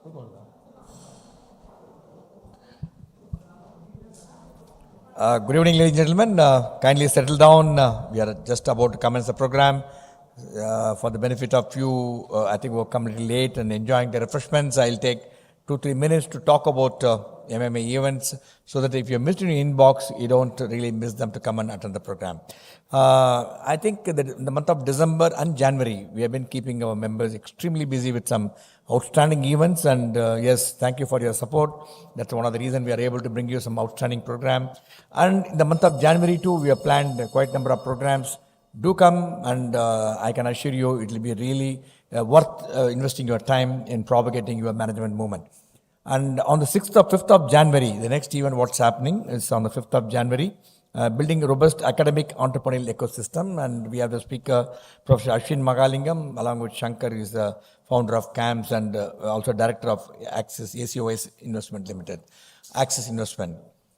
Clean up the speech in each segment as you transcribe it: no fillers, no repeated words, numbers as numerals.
Good evening, ladies and gentlemen. Kindly settle down. We are just about to commence the program. For the benefit of you, I think we'll come a little late and enjoying the refreshments. I'll take 2-3 minutes to talk about MMA events so that if you missed in your inbox, you don't really miss them to come and attend the program. I think that in the month of December and January, we have been keeping our members extremely busy with some outstanding events. And yes, thank you for your support. That's one of the reasons we are able to bring you some outstanding program. And in the month of January too, we have planned quite a number of programs. Do come, and I can assure you it will be really worth investing your time in propagating your management movement. And on the 5th of January, the next event what's happening is on the 5th of January, building a robust academic entrepreneurial ecosystem. And we have the speaker, Professor Ashwin Magalingam, along with Shankar, who is the founder of CAMS and also director of Access ACOS Investment Limited, Access Investment.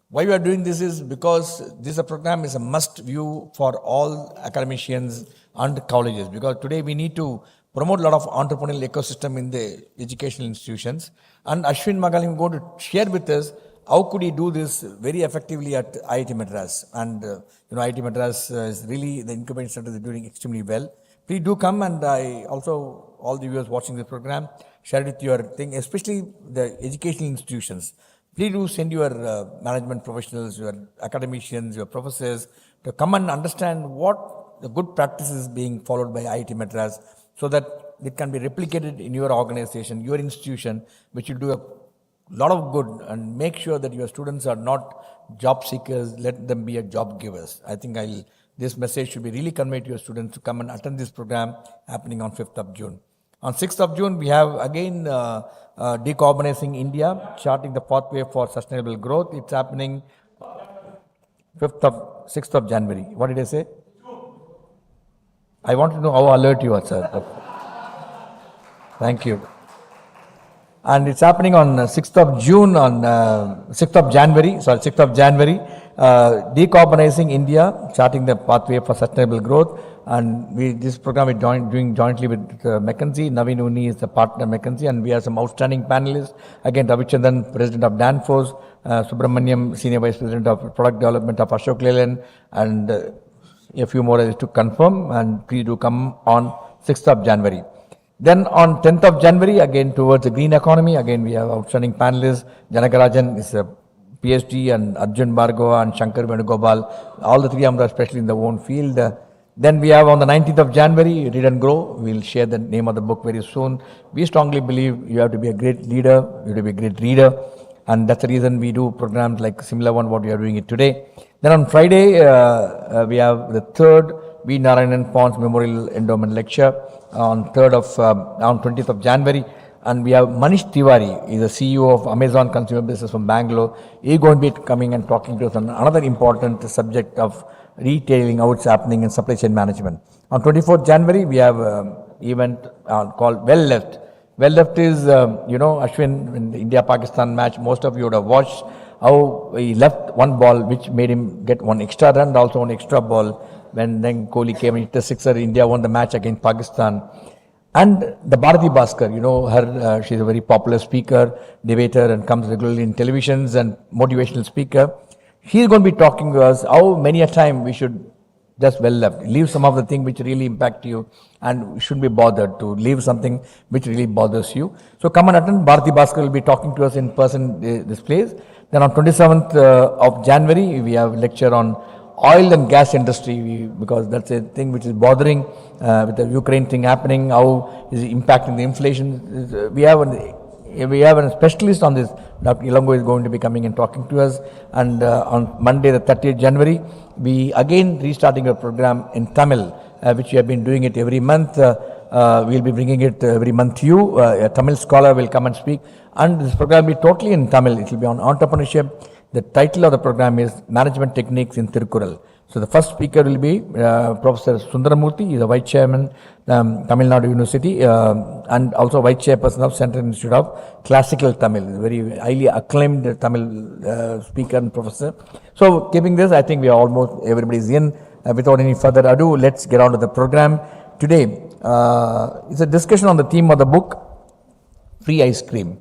Why we are doing this is because this program is a must view for all academicians and colleges, because today we need to promote a lot of entrepreneurial ecosystem in the educational institutions. And Ashwin Magaling is going to share with us how could he do this very effectively at IIT Madras. And IIT Madras is really, the incubation center is doing extremely well. Please do come, and I also, all the viewers watching the program, share with your thing, especially the educational institutions. Please do send your management professionals, your academicians, your professors to come and understand what the good practices being followed by IIT Madras, so that it can be replicated in your organization, your institution, which will do a lot of good and make sure that your students are not job seekers, let them be a job givers. I think this message should be really conveyed to your students to come and attend this program happening on 5th of June. On 6th of June, we have again Decarbonizing India, charting the pathway for sustainable growth. It's happening 6th of January. What did I say? I want to know how alert you are, sir. Thank you. And it's happening on 6th of June, on 6th of January, Decarbonizing India, charting the pathway for sustainable growth. And this program is doing jointly with McKinsey. Naveen Uni is the partner McKinsey, and we have some outstanding panelists. Again, Ravichandran, President of Danfoss, Subramaniam, Senior Vice President of Product Development of Ashok Leyland, and a few more is to confirm. And please do come on 6th of January. Then on 10th of January, again towards the green economy, again we have outstanding panelists. Janakarajan is a PhD, and Arjun Bhargava and Shankar Venugopal, all the three of them are especially in their own field. Then we have on the 19th of January, Read and Grow. We'll share the name of the book very soon. We strongly believe you have to be a great leader, you have to be a great reader, and that's the reason we do programs like similar one what we are doing it today. Then on Friday, we have the third V. Narayanan Pons Memorial Endowment Lecture on 20th of January. And we have Manish Tiwari, he is the CEO of Amazon Consumer Business from Bangalore. He is going to be coming and talking to us on another important subject of retailing, how it's happening in supply chain management. On 24th January, we have an event called Well Left. Well Left is, Ashwin, in the India-Pakistan match, most of you would have watched how he left one ball, which made him get one extra run, also one extra ball. When then Kohli came and hit the sixer, India won the match against Pakistan. And the Bharati Bhaskar, her, she's a very popular speaker, debater, and comes regularly in televisions and motivational speaker. She's going to be talking to us how many a time we should just well left, leave some of the things which really impact you, and we shouldn't be bothered to leave something which really bothers you. So come and attend. Bharati Bhaskar will be talking to us in person this place. Then on 27th of January, we have a lecture on oil and gas industry, because that's a thing which is bothering with the Ukraine thing happening, how is it impacting the inflation. We have a specialist on this. Dr. Ilango is going to be coming and talking to us. And on Monday, the 30th January, we again restarting a program in Tamil, which we have been doing it every month. We'll be bringing it every month to you. A Tamil scholar will come and speak. And this program will be totally in Tamil. It will be on entrepreneurship. The title of the program is Management Techniques in Tirukkural. So the first speaker will be Professor Sundaramurthy. He is a Vice Chairman, Tamil Nadu University, and also Vice Chairperson of Central Institute of Classical Tamil. Very highly acclaimed Tamil speaker and professor. So keeping this, I think we are almost, everybody is in. Without any further ado, let's get on to the program. Today, it's a discussion on the theme of the book, Free Ice Cream.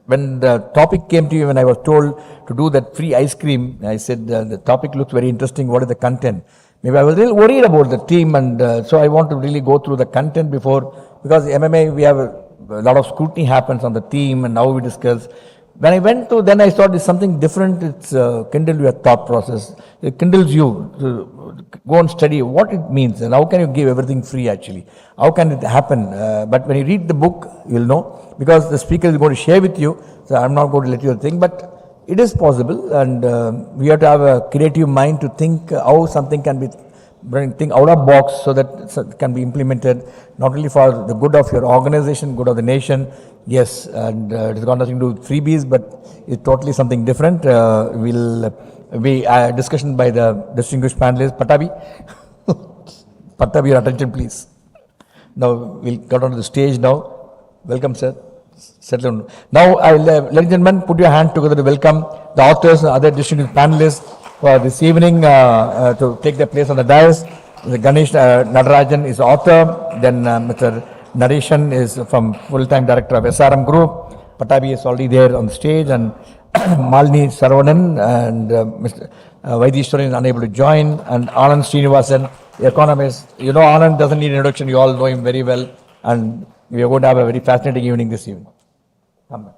when the topic came to you, when I was told to do that free ice cream, I said the topic looks very interesting. What is the content? Maybe I was really worried about the team, and so I want to really go through the content before, because MMA we have a lot of scrutiny happens on the team and how we discuss. When I went to, then I thought it's something different. It's kindle your thought process. It kindles you to go and study what it means and how can you give everything free actually. How can it happen? But when you read the book, you'll know, because the speaker is going to share with you. So I'm not going to let you think, but it is possible, and we have to have a creative mind to think how something can be think out of box, so that it can be implemented not only for the good of your organization, good of the nation. Yes, and it's got nothing to do with freebies, but it's totally something different. Will be a discussion by the distinguished panelists. Pattabhi, Pattabhi, your attention please. Now we'll get on the stage now. Welcome, sir. Settle down. Now, ladies and gentlemen, put your hand together to welcome the authors and other distinguished panelists for this evening to take their place on the dais. Mr Ganesh Natarajan is author. Then Mr Nadesan is from Fulltime Director of SRM Group. Pattabhi is already there on the stage, and Malini, Saravanan, and Mr. Vaidyanathan is unable to join, and Anand, Srinivasan, Economist. You know, Anand doesn't need introduction. You all know him very well, and we are going to have a very fascinating evening this evening. Come back.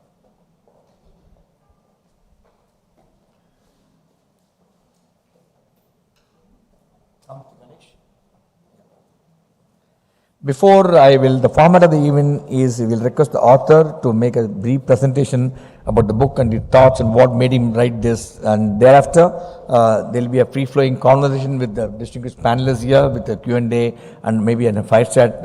Before I will, the format of the evening is we will request the author to make a brief presentation about the book and his thoughts and what made him write this, and thereafter there will be a free-flowing conversation with the distinguished panelists here with the Q&A and maybe in a five-chat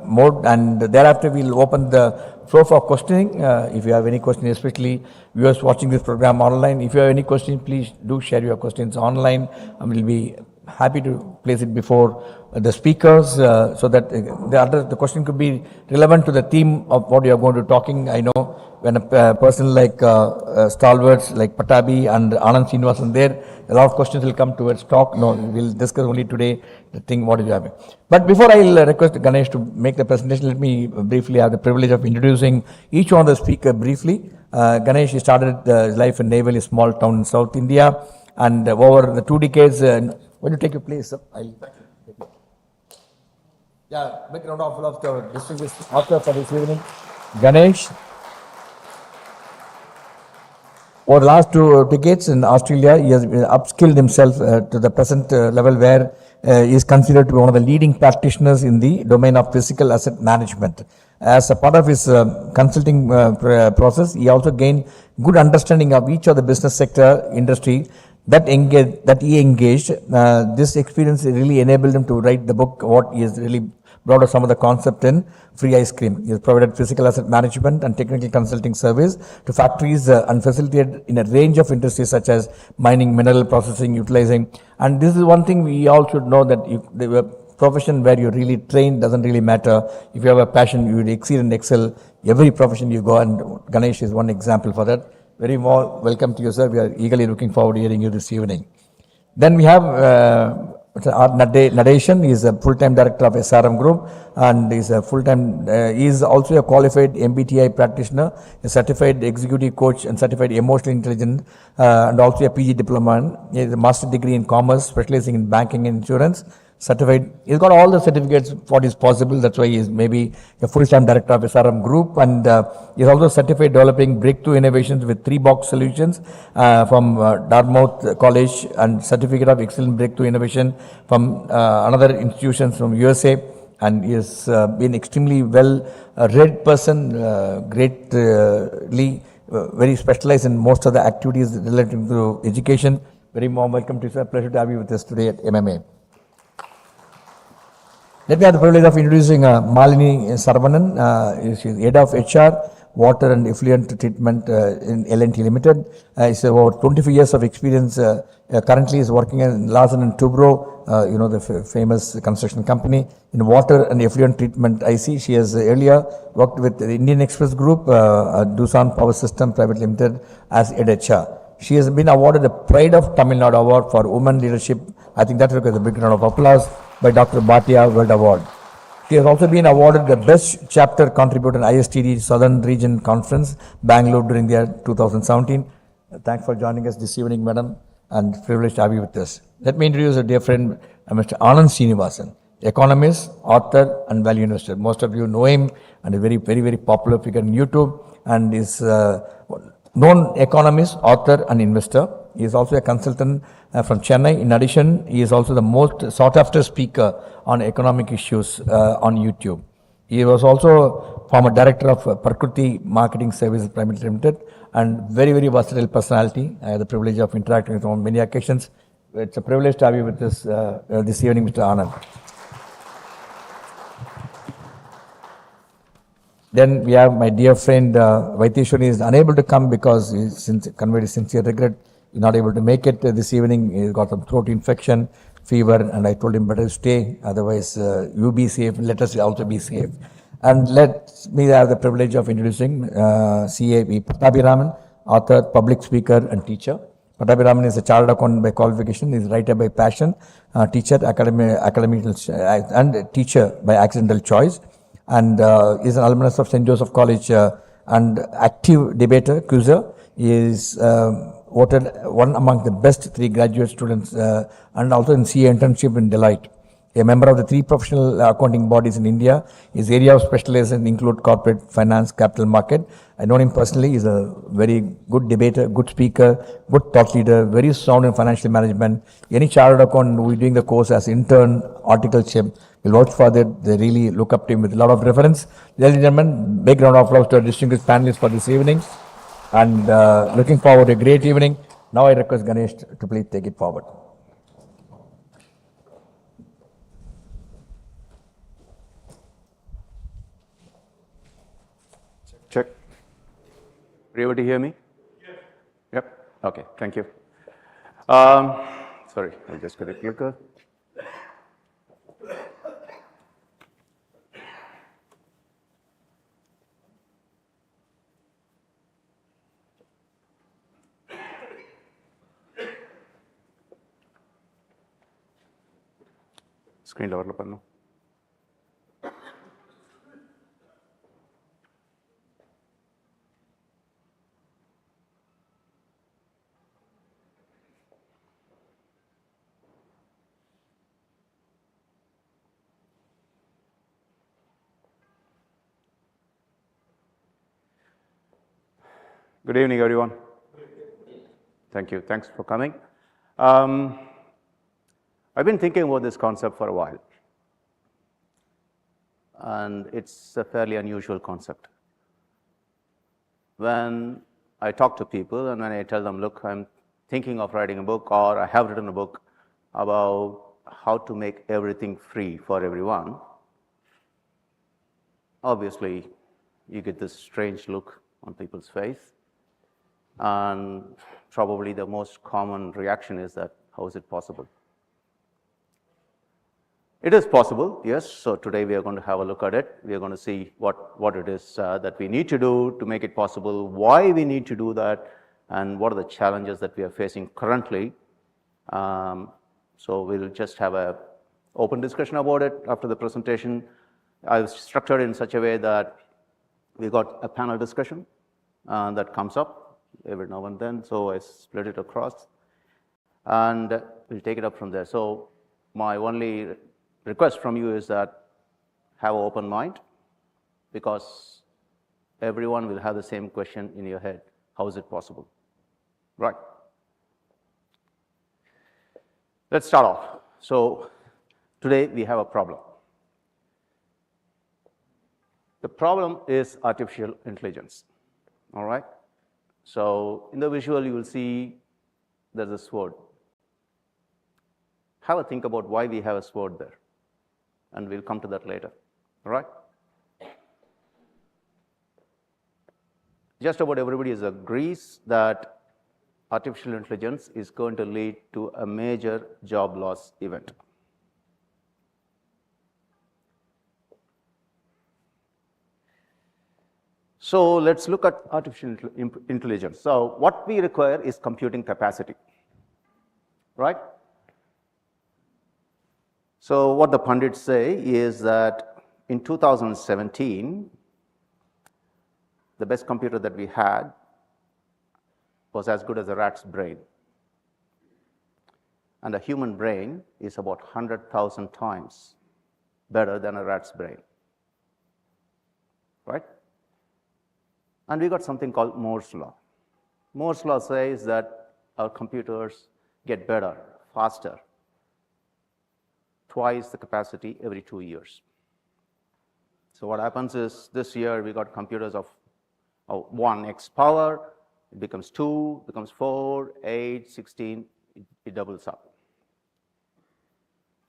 mode, and thereafter we will open the floor for questioning. If you have any questions, especially viewers watching this program online, if you have any questions, please do share your questions online, and we will be happy to place it before the speakers so that the question could be relevant to the theme of what you are going to talking. I know when a person like stalwarts like Pattabhi and Anand Srinivasan there, a lot of questions will come towards talk. No, we'll discuss only today the thing what is happening. But before I will request Ganesh to make the presentation, let me briefly have the privilege of introducing each one of the speaker briefly. Ganesh, he started his life in Naval, a small town in South India, and over the 2 decades, when you take your place, make a round of applause to our distinguished author for this evening, Ganesh. Over the last 2 decades in Australia, he has upskilled himself to the present level where he is considered to be one of the leading practitioners in the domain of physical asset management. As a part of his consulting process, he also gained good understanding of each of the business sector industry that he engaged. This experience really enabled him to write the book, what he has really brought us some of the concept in free ice cream. He has provided physical asset management and technical consulting service to factories and facilitated in a range of industries such as mining, mineral processing, utilizing. And this is one thing we all should know, that if the profession where you really train doesn't really matter. If you have a passion, you will exceed and excel every profession you go, and Ganesh is one example for that. Very warm welcome to you, sir. We are eagerly looking forward to hearing you this evening. Then we have Nadesan. He is a full-time director of SRM Group, and he is a full-time. He is also a qualified MBTI practitioner, a certified executive coach, and certified emotional intelligence, and also a PG diploma. He has a master's degree in commerce, specializing in banking and insurance. Certified. He's got all the certificates what is possible. That's why he is maybe a full-time director of SRM Group, and he's also certified developing breakthrough innovations with 3-box solutions from Dartmouth College, and certificate of excellent breakthrough innovation from another institutions from USA. And he has been extremely well read person, greatly very specialized in most of the activities related to education. Very warm welcome to you, sir. Pleasure to have you with us today at MMA. Let me have the privilege of introducing Malini Saravanan. She is head of HR, water and effluent treatment in L&T Limited. She's over 25 years of experience. Currently is working in Larsen and Toubro, the famous construction company, in water and effluent treatment IC. She has earlier worked with the Indian Express Group, Doosan Power System Private Limited as head HR. She has been awarded the Pride of Tamil Nadu Award for Women Leadership. I think that requires a big round of applause by Dr. Bhatia World Award. He has also been awarded the Best Chapter Contributor in ISTD Southern Region Conference, Bangalore during the year 2017. Thanks for joining us this evening, madam, and privileged to have you with us. Let me introduce a dear friend, Mr. Anand Srinivasan, economist, author, and value investor. Most of you know him, and a very popular figure on YouTube, and is known economist, author, and investor. He is also a consultant from Chennai. In addition, he is also the most sought-after speaker on economic issues on YouTube. He was also former director of Prakriti Marketing Services Private Limited, and very versatile personality. I had the privilege of interacting with him on many occasions. It's a privilege to have you with us this evening, Mr. Anand. Then we have my dear friend Vaidyanathan. He is unable to come because he conveyed his sincere regret. He's not able to make it this evening. He's got some throat infection, fever, and I told him better stay. Otherwise, you be safe. Let us also be safe. And let me have the privilege of introducing CAB Pattabhi, author, public speaker, and teacher. Pattabhi is a chartered accountant by qualification. He is writer by passion, teacher, academic, and teacher by accidental choice. And is an alumnus of St. Joseph College and active debater, quizzer. He is voted one among the best 3 graduate students and also in CA internship in Deloitte. A member of the 3 professional accounting bodies in India. His area of specialization include corporate finance, capital market. I know him personally. He's a very good debater, good speaker, good thought leader, very sound in financial management. Any chartered accountant who is doing the course as intern, articleship, will vouch for that. They really look up to him with a lot of reference. Ladies and gentlemen, big round of applause to our distinguished panelists for this evening. And looking forward to a great evening. Now I request Ganesh to please take it forward. Check. Are you able to hear me? Yes. Yep. Okay. Thank you. Sorry, I just got a clicker. Screen level pannu. Good evening, everyone. Thank you. Thanks for coming. I've been thinking about this concept for a while, and it's a fairly unusual concept. When I talk to people and when I tell them, look, I'm thinking of writing a book, or I have written a book about how to make everything free for everyone, obviously you get this strange look on people's face. And probably the most common reaction is that, how is it possible? It is possible, yes. So today we are going to have a look at it. We are going to see what it is that we need to do to make it possible, why we need to do that, and what are the challenges that we are facing currently. So we'll just have an open discussion about it after the presentation. I've structured it in such a way that we got a panel discussion that comes up every now and then, so I split it across, and we'll take it up from there. So my only request from you is that have an open mind, because everyone will have the same question in your head: how is it possible? Right. Let's start off. So today we have a problem. The problem is artificial intelligence. All right. So in the visual, you will see there's a sword. Have a think about why we have a sword there, and we'll come to that later. All right? Just about everybody agrees that artificial intelligence is going to lead to a major job loss event. So let's look at artificial intelligence. So what we require is computing capacity, right? So what the pundits say is that in 2017, the best computer that we had was as good as a rat's brain. And a human brain is about 100,000 times better than a rat's brain, right? And we got something called Moore's law. Moore's law says that our computers get better, faster, twice the capacity every 2 years. So what happens is this year we got computers of 1x power, it becomes 2, becomes 4, 8, 16, it doubles up.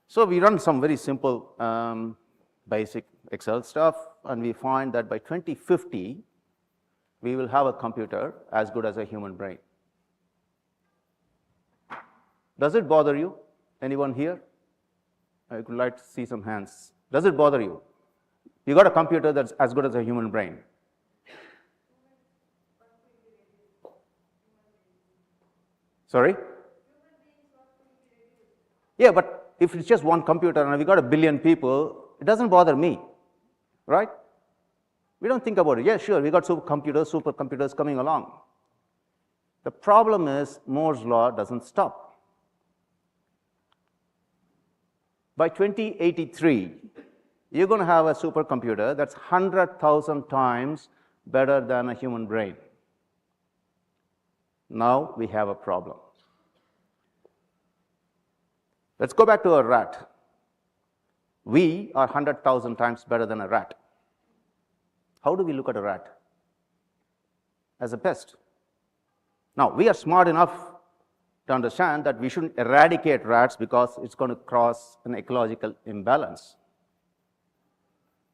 So we run some very simple basic Excel stuff, and we find that by 2050, we will have a computer as good as a human brain. Does it bother you? Anyone here? I would like to see some hands. Does it bother you? You got a computer that's as good as a human brain. Sorry? Yeah, but if it's just one computer and we got 1 billion people, it doesn't bother me, right? We don't think about it. Yeah, sure, we got supercomputers coming along. The problem is Moore's law doesn't stop. By 2083, you're going to have a supercomputer that's 100,000 times better than a human brain. Now we have a problem. Let's go back to a rat. We are 100,000 times better than a rat. How do we look at a rat? As a pest. Now, we are smart enough to understand that we shouldn't eradicate rats because it's going to cause an ecological imbalance.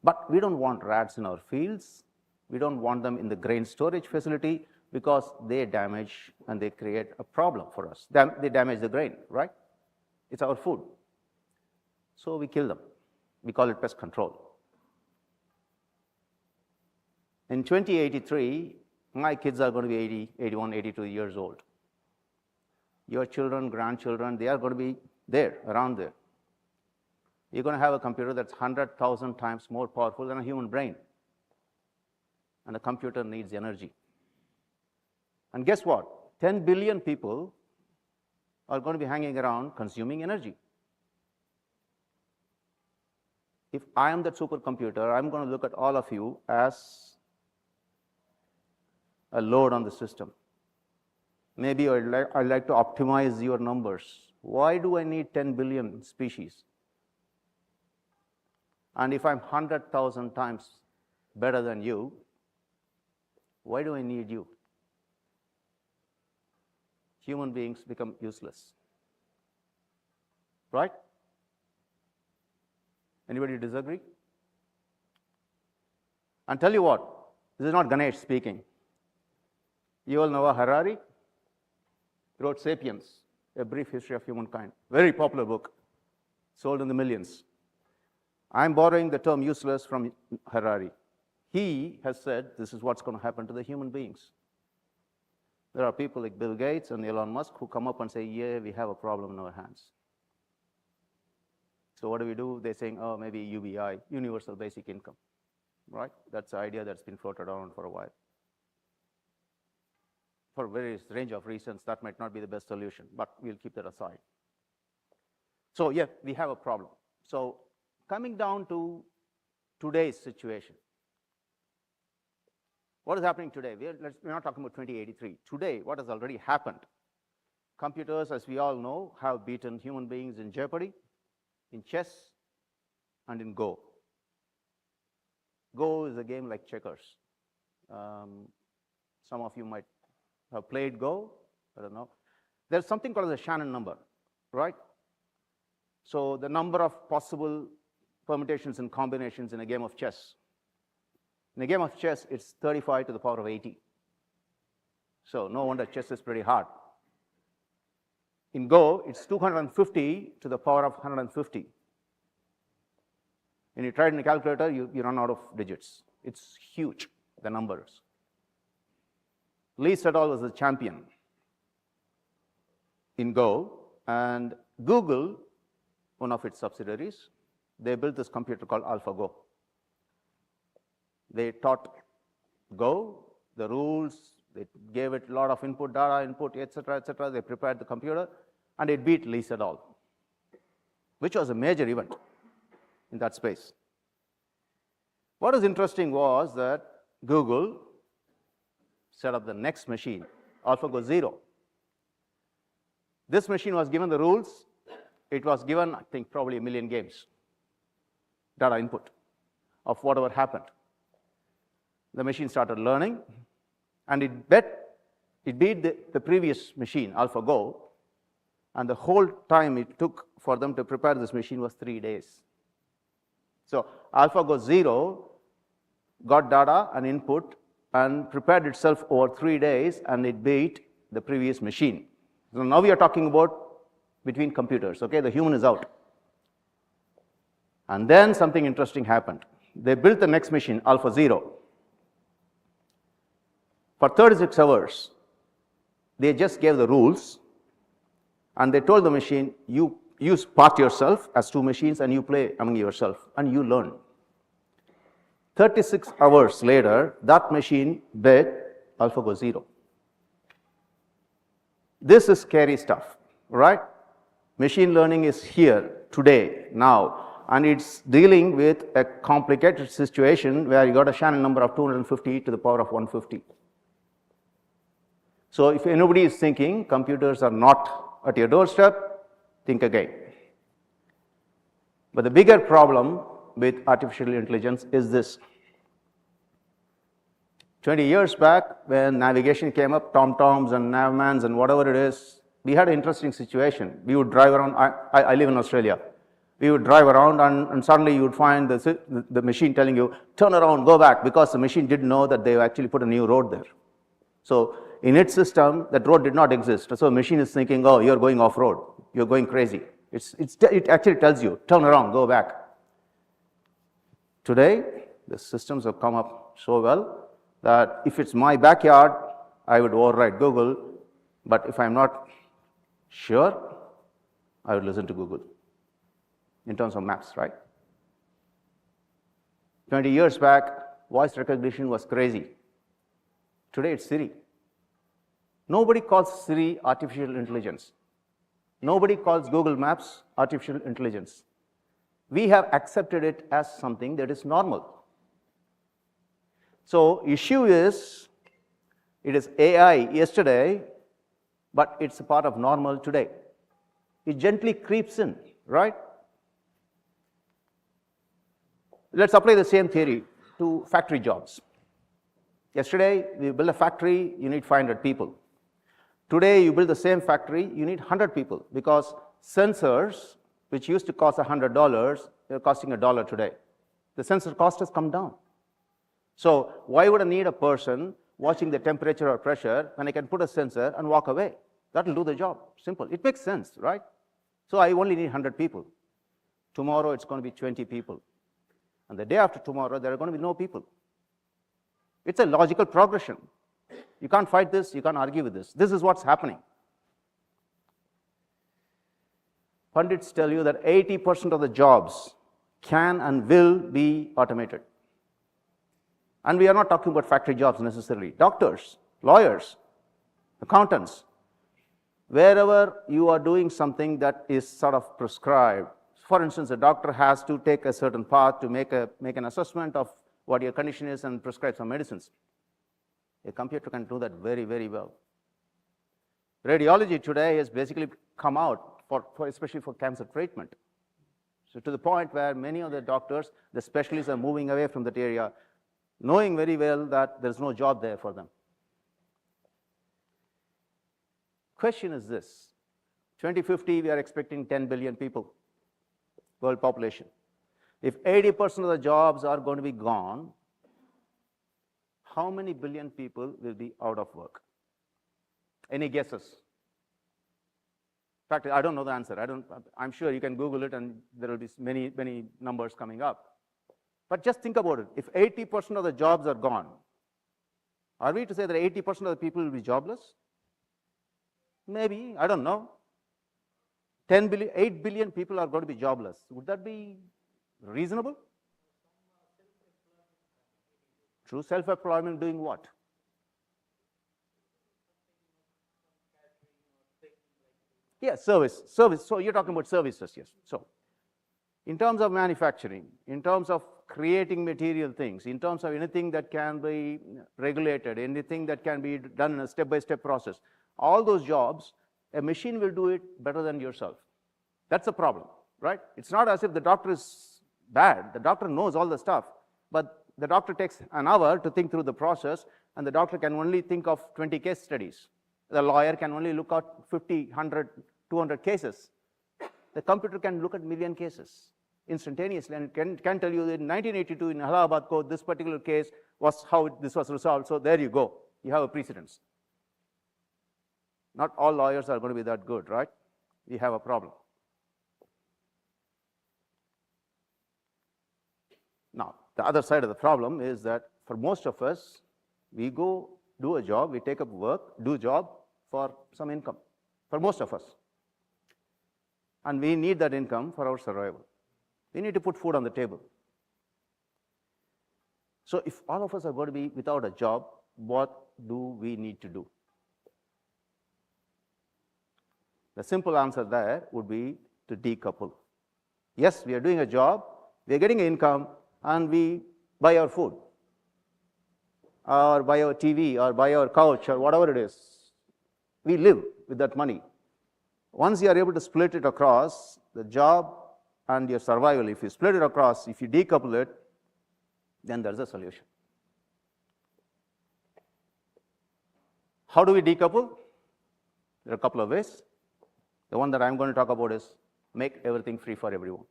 But we don't want rats in our fields. We don't want them in the grain storage facility because they damage and they create a problem for us. They damage the grain, right? It's our food. So we kill them. We call it pest control. In 2083, my kids are going to be 80, 81, 82 years old. Your children, grandchildren, they are going to be there, around there. You're going to have a computer that's 100,000 times more powerful than a human brain. And a computer needs energy. And guess what? 10 billion people are going to be hanging around consuming energy. If I am that supercomputer, I'm going to look at all of you as a load on the system. Maybe I'd like to optimize your numbers. Why do I need 10 billion species? And if I'm 100,000 times better than you, why do I need you? Human beings become useless. Right? Anybody disagree? And tell you what, this is not Ganesh speaking. You all know Harari wrote Sapiens, A Brief History of Humankind. Very popular book, sold in the millions. I'm borrowing the term useless from Harari. He has said this is what's going to happen to the human beings. There are people like Bill Gates and Elon Musk who come up and say, yeah, we have a problem in our hands. So what do? They're saying, oh, maybe UBI, Universal Basic Income, right? That's the idea that's been floated around for a while. For various range of reasons, that might not be the best solution, but we'll keep that aside. So yeah, we have a problem. So coming down to today's situation, what is happening today? We're not talking about 2083. Today, what has already happened? Computers, as we all know, have beaten human beings in Jeopardy, in chess, and in Go. Go is a game like checkers. Some of you might have played Go, I don't know. There's something called the Shannon number, right? So the number of possible permutations and combinations in a game of chess. In a game of chess, it's 35 to the power of 80. So no wonder chess is pretty hard. In Go, it's 250 to the power of 150. When you try it in a calculator, you run out of digits. It's huge, the numbers. Lee Sedol was the champion in Go, and Google, one of its subsidiaries, they built this computer called AlphaGo. They taught Go, the rules, they gave it a lot of input, data input, etc., etc. They prepared the computer, and it beat Lee Sedol, which was a major event in that space. What is interesting was that Google set up the next machine, AlphaGo 0. This machine was given the rules. It was given, I think, probably 1 million games, data input of whatever happened. The machine started learning, and it beat the previous machine, AlphaGo, and the whole time it took for them to prepare this machine was 3 days. So AlphaGo 0 got data and input and prepared itself over 3 days, and it beat the previous machine. So now we are talking about between computers, okay? The human is out. And then something interesting happened. They built the next machine, Alpha 0. For 36 hours, they just gave the rules, and they told the machine, you part yourself as 2 machines, and you play among yourself, and you learn. 36 hours later, that machine beat AlphaGo 0. This is scary stuff, right? Machine learning is here today, now, and it's dealing with a complicated situation where you got a Shannon number of 250 to the power of 150. So if anybody is thinking computers are not at your doorstep, think again. But the bigger problem with artificial intelligence is this. 20 years back, when navigation came up, TomToms and Navmans and whatever it is, we had an interesting situation. We would drive around. I live in Australia. We would drive around, and suddenly you would find the machine telling you, turn around, go back, because the machine didn't know that they actually put a new road there. So in its system, that road did not exist. So the machine is thinking, oh, you're going off-road. You're going crazy. It actually tells you, turn around, go back. Today, the systems have come up so well that if it's my backyard, I would override Google. But if I'm not sure, I would listen to Google in terms of maps, right? 20 years back, voice recognition was crazy. Today, it's Siri. Nobody calls Siri artificial intelligence. Nobody calls Google Maps artificial intelligence. We have accepted it as something that is normal. So issue is, it is AI yesterday, but it's a part of normal today. It gently creeps in, right? Let's apply the same theory to factory jobs. Yesterday, you build a factory, you need 500 people. Today, you build the same factory, you need 100 people, because sensors, which used to cost $100, they're costing $1 today. The sensor cost has come down. So why would I need a person watching the temperature or pressure when I can put a sensor and walk away? That will do the job. Simple. It makes sense, right? So I only need 100 people. Tomorrow, it's going to be 20 people. And the day after tomorrow, there are going to be no people. It's a logical progression. You can't fight this. You can't argue with this. This is what's happening. Pundits tell you that 80% of the jobs can and will be automated. And we are not talking about factory jobs necessarily. Doctors, lawyers, accountants, wherever you are doing something that is sort of prescribed. For instance, a doctor has to take a certain path to make an assessment of what your condition is and prescribe some medicines. A computer can do that very, very well. Radiology today has basically come out, especially for cancer treatment. So to the point where many of the doctors, the specialists are moving away from that area, knowing very well that there's no job there for them. Question is this: 2050, we are expecting 10 billion people, world population. If 80% of the jobs are going to be gone, how many billion people will be out of work? Any guesses? In fact, I don't know the answer. I'm sure you can Google it and there will be many, many numbers coming up. But just think about it. If 80% of the jobs are gone, are we to say that 80% of the people will be jobless? Maybe, I don't know. 8 billion people are going to be jobless. Would that be reasonable? True self-employment doing what? Yes, service. So you're talking about services, yes. So in terms of manufacturing, in terms of creating material things, in terms of anything that can be regulated, anything that can be done in a step-by-step process, all those jobs, a machine will do it better than yourself. That's the problem, right? It's not as if the doctor is bad. The doctor knows all the stuff, but the doctor takes an hour to think through the process, and the doctor can only think of 20 case studies. The lawyer can only look at 50, 100, 200 cases. The computer can look at a million cases instantaneously and can tell you that in 1982 in Allahabad court, this particular case was how this was resolved. So there you go. You have a precedence. Not all lawyers are going to be that good, right? We have a problem. Now, the other side of the problem is that for most of us, we go do a job, we take up work, do a job for some income, for most of us. And we need that income for our survival. We need to put food on the table. So if all of us are going to be without a job, what do we need to do? The simple answer there would be to decouple. Yes, we are doing a job, we are getting income, and we buy our food, or buy our TV, or buy our couch, or whatever it is. We live with that money. Once you are able to split it across the job and your survival, if you split it across, if you decouple it, then there's a solution. How do we decouple? There are a couple of ways. The one that I'm going to talk about is make everything free for everyone.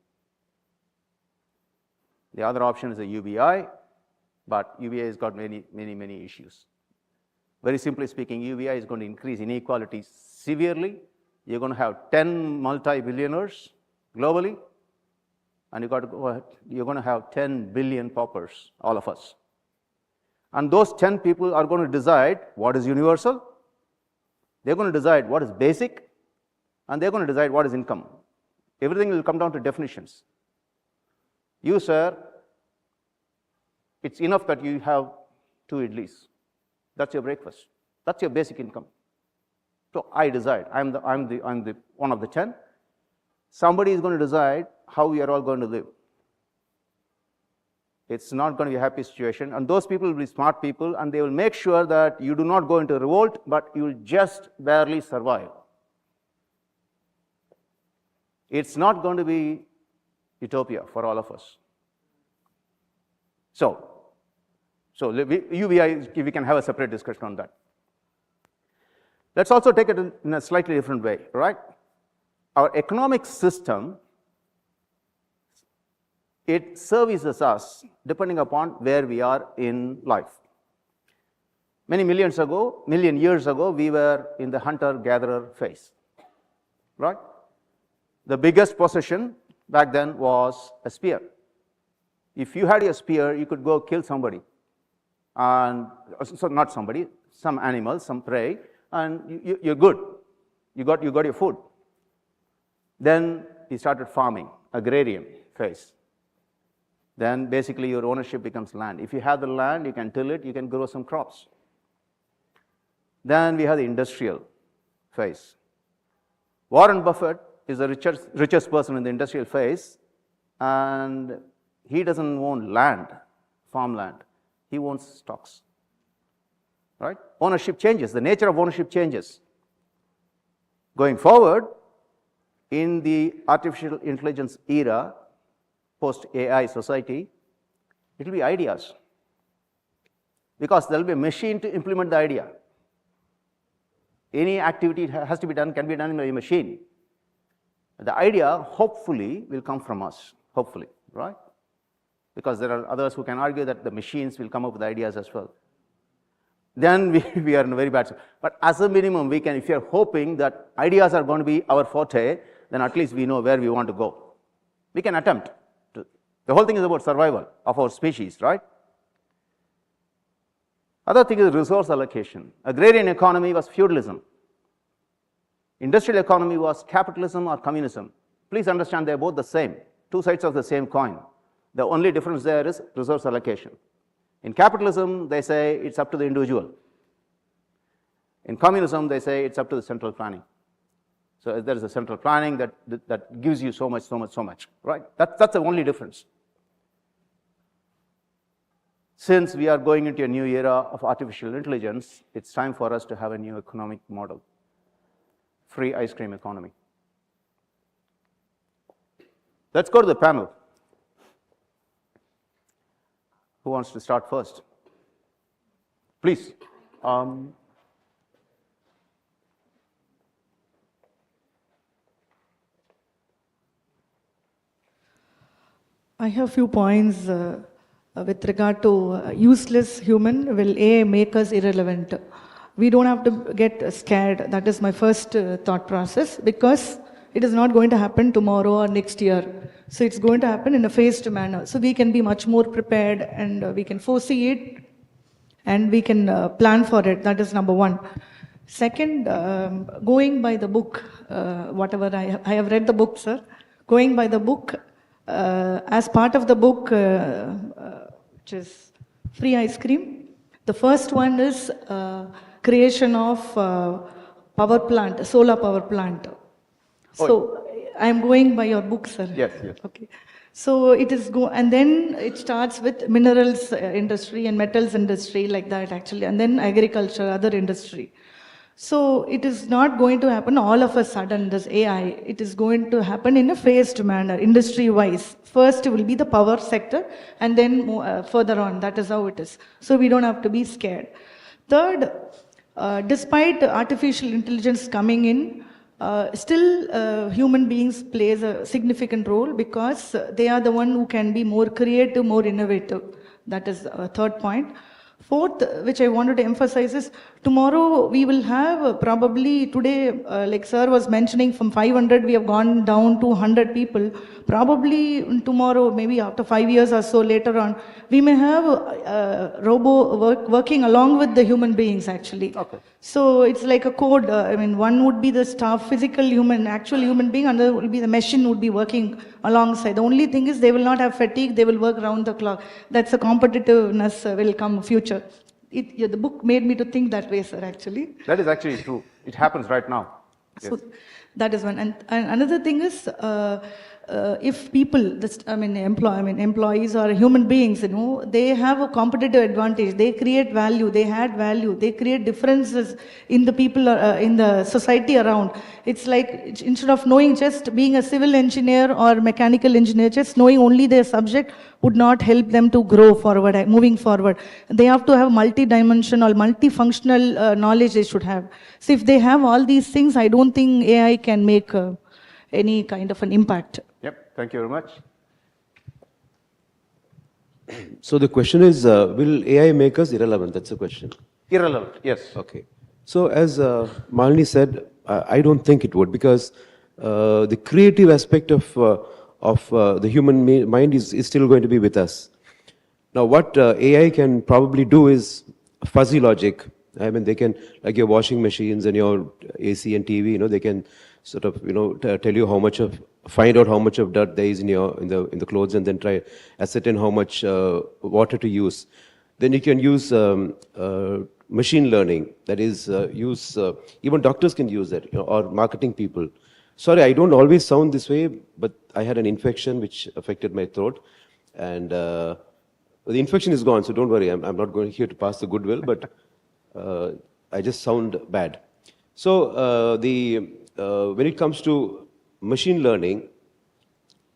The other option is a UBI, but UBI has got many issues. Very simply speaking, UBI is going to increase inequality severely. You're going to have 10 multi-billionaires globally, and you're going to have 10 billion paupers, all of us. And those 10 people are going to decide what is universal, they're going to decide what is basic, and they're going to decide what is income. Everything will come down to definitions. You, sir, it's enough that you have 2 idlis. That's your breakfast. That's your basic income. So I decide. I'm the one of the 10. Somebody is going to decide how we are all going to live. It's not going to be a happy situation. And those people will be smart people, and they will make sure that you do not go into revolt, but you will just barely survive. It's not going to be utopia for all of us. So UBI, we can have a separate discussion on that. Let's also take it in a slightly different way, right? Our economic system, it services us depending upon where we are in life. Many million years ago, we were in the hunter-gatherer phase, right? The biggest possession back then was a spear. If you had a spear, you could go kill somebody, and so not somebody, some animal, some prey, and you're good. You got your food. Then you started farming, agrarian phase. Then basically your ownership becomes land. If you have the land, you can till it, you can grow some crops. Then we have the industrial phase. Warren Buffett is the richest person in the industrial phase, and he doesn't own land, farmland. He owns stocks. Right? Ownership changes. The nature of ownership changes. Going forward, in the artificial intelligence era, post-AI society, it will be ideas. Because there will be a machine to implement the idea. Any activity has to be done, can be done by a machine. The idea, hopefully, will come from us. Hopefully, right? Because there are others who can argue that the machines will come up with ideas as well. Then we are in a very bad situation. But as a minimum, we can, if you are hoping that ideas are going to be our forte, then at least we know where we want to go. We can attempt to. The whole thing is about survival of our species, right? Other thing is resource allocation. Agrarian economy was feudalism. Industrial economy was capitalism or communism. Please understand they are both the same, 2 sides of the same coin. The only difference there is resource allocation. In capitalism, they say it's up to the individual. In communism, they say it's up to the central planning. So there is a central planning that gives you so much, right? That's the only difference. Since we are going into a new era of artificial intelligence, it's time for us to have a new economic model. Free ice cream economy. Let's go to the panel. Who wants to start first? Please. I have few points with regard to useless human. Will AI make us irrelevant? We don't have to get scared. That is my first thought process, because it is not going to happen tomorrow or next year. So it's going to happen in a phased manner. So we can be much more prepared, and we can foresee it, and we can plan for it. That is number one. Second, going by the book, whatever I have read the book, sir. Going by the book, as part of the book, which is free ice cream, the first one is creation of power plant, solar power plant. So I am going by your book, sir. Yes. Okay. So it is and then it starts with minerals industry and metals industry, like that actually, and then agriculture, other industry. So it is not going to happen all of a sudden, this AI. It is going to happen in a phased manner, industry-wise. First will be the power sector, and then further on. That is how it is. So we don't have to be scared. Third, despite artificial intelligence coming in, still human beings plays a significant role, because they are the one who can be more creative, more innovative. That is a third point. Fourth, which I wanted to emphasize, is tomorrow we will have probably today, like sir was mentioning, from 500 we have gone down to 100 people. Probably tomorrow, maybe after 5 years or so later on, we may have working along with the human beings actually. Okay. So it's like a code. I mean, one would be the staff, physical human, actual human being, another will be the machine would be working alongside. The only thing is they will not have fatigue, they will work round the clock. That's a competitiveness will come future. The book made me to think that way, sir, actually. That is actually true. It happens right now. Yes. So that is one. And another thing is, if people, employees or human beings, they have a competitive advantage. They create value. They add value. They create differences in the people, in the society around. It's like, instead of knowing just being a civil engineer or mechanical engineer, just knowing only their subject would not help them to grow forward, moving forward. They have to have multi-dimensional, multifunctional knowledge they should have. So if they have all these things, I don't think AI can make any kind of an impact. Yep, thank you very much. So the question is, will AI make us irrelevant? That's the question. Irrelevant, yes. Okay. So as Malini said, I don't think it would, because the creative aspect of the human mind is still going to be with us. Now what AI can probably do is fuzzy logic. I mean, they can, like your washing machines and your AC and TV, they can sort of, tell you find out how much of dirt there is in the clothes, and then try ascertain how much water to use. Then you can use machine learning. That is, even doctors can use that, or marketing people. Sorry, I don't always sound this way, but I had an infection which affected my throat, and the infection is gone, so don't worry. I'm not going here to pass the goodwill, but I just sound bad. So when it comes to machine learning,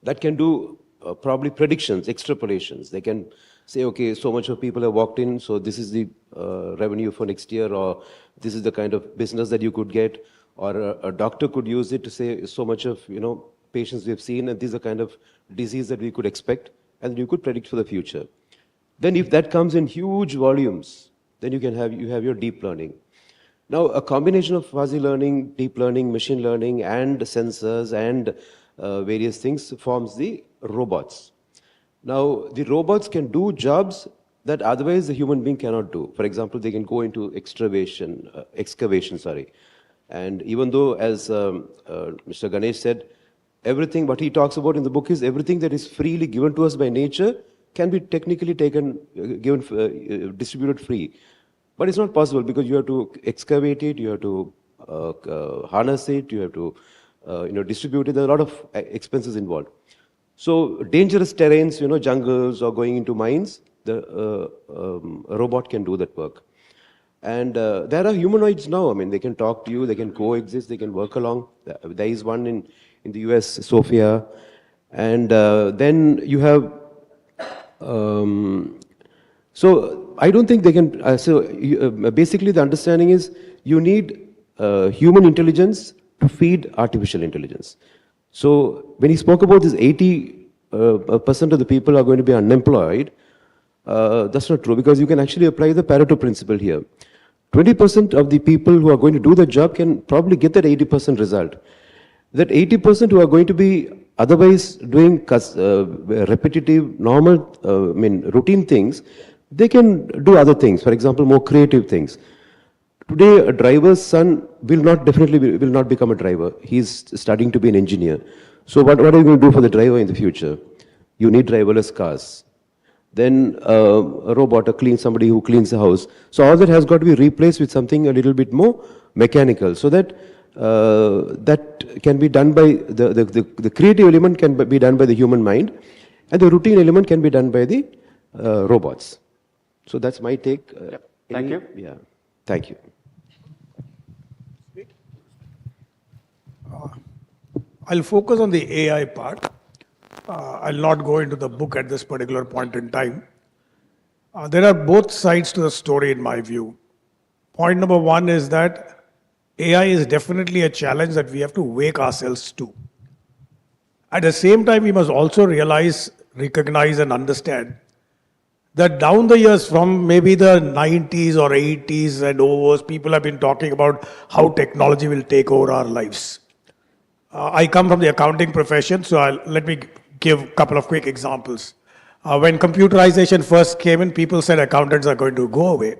that can do probably predictions, extrapolations. They can say, okay, so much of people have walked in, so this is the revenue for next year, or this is the kind of business that you could get, or a doctor could use it to say so much of patients we have seen, and these are kind of disease that we could expect, and you could predict for the future. Then if that comes in huge volumes, then you have your deep learning. Now, a combination of fuzzy learning, deep learning, machine learning, and sensors and various things forms the robots. Now, the robots can do jobs that otherwise the human being cannot do. For example, they can go into excavation. And even though, as Mr. Ganesh said, everything what he talks about in the book is everything that is freely given to us by nature can be technically taken, distributed free. But it's not possible because you have to excavate it, you have to harness it, you have to distribute it. There are a lot of expenses involved. So dangerous terrains, jungles or going into mines, a robot can do that work. And there are humanoids now. I mean, they can talk to you, they can coexist, they can work along. There is one in the US, Sophia. And then you have, so I don't think they can, basically the understanding is you need human intelligence to feed artificial intelligence. So when he spoke about this 80% of the people are going to be unemployed, that's not true because you can actually apply the Pareto principle here. 20% of the people who are going to do the job can probably get that 80% result. That 80% who are going to be otherwise doing repetitive, normal, routine things, they can do other things, for example, more creative things. Today, a driver's son will not become a driver. He's studying to be an engineer. So what are you going to do for the driver in the future? You need driverless cars. Then a robot, somebody who cleans the house. So all that has got to be replaced with something a little bit more mechanical, so that that can be done by the creative element can be done by the human mind, and the routine element can be done by the robots. So that's my take. Yep. Thank you. Yeah, thank you. I'll focus on the AI part. I'll not go into the book at this particular point in time. There are both sides to the story in my view. Point number one is that AI is definitely a challenge that we have to wake ourselves to. At the same time, we must also realize, recognize and understand that down the years from maybe the 90s or 80s and overs, people have been talking about how technology will take over our lives. I come from the accounting profession, so let me give a couple of quick examples. When computerization first came in, people said accountants are going to go away.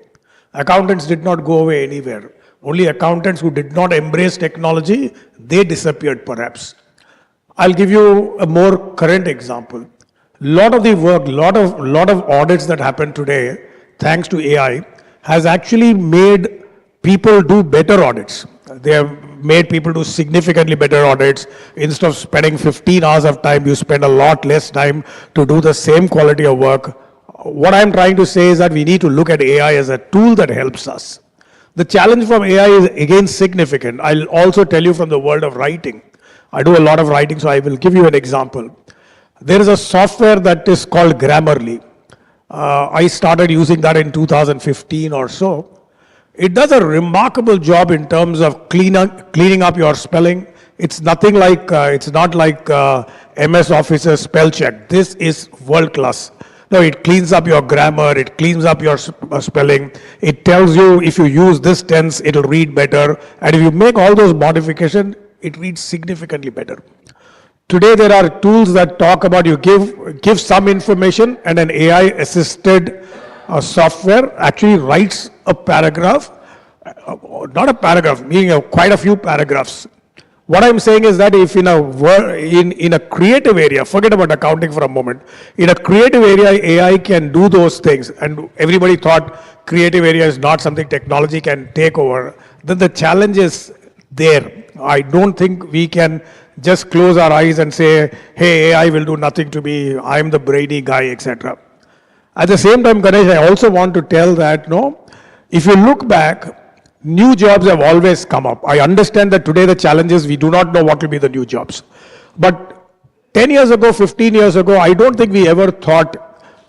Accountants did not go away anywhere. Only accountants who did not embrace technology, they disappeared perhaps. I'll give you a more current example. Lot of the work, lot of audits that happen today, thanks to AI, has actually made people do better audits. They have made people do significantly better audits. Instead of spending 15 hours of time, you spend a lot less time to do the same quality of work. What I'm trying to say is that we need to look at AI as a tool that helps us. The challenge from AI is again significant. I'll also tell you from the world of writing. I do a lot of writing, so I will give you an example. There is a software that is called Grammarly. I started using that in 2015 or so. It does a remarkable job in terms of cleaning up your spelling. It's nothing like, it's not like MS Office's spell check. This is world class. No, it cleans up your grammar, it cleans up your spelling. It tells you if you use this tense, it'll read better. And if you make all those modifications, it reads significantly better. Today there are tools that talk about you give some information and an AI assisted software actually writes a paragraph, not a paragraph, meaning quite a few paragraphs. What I'm saying is that if in a creative area, forget about accounting for a moment, in a creative area AI can do those things, and everybody thought creative area is not something technology can take over, then the challenge is there. I don't think we can just close our eyes and say, hey, AI will do nothing to me, I'm the brainy guy, etc. At the same time, Ganesh, I also want to tell that, no, if you look back, new jobs have always come up. I understand that today the challenge is we do not know what will be the new jobs. But 10 years ago, 15 years ago, I don't think we ever thought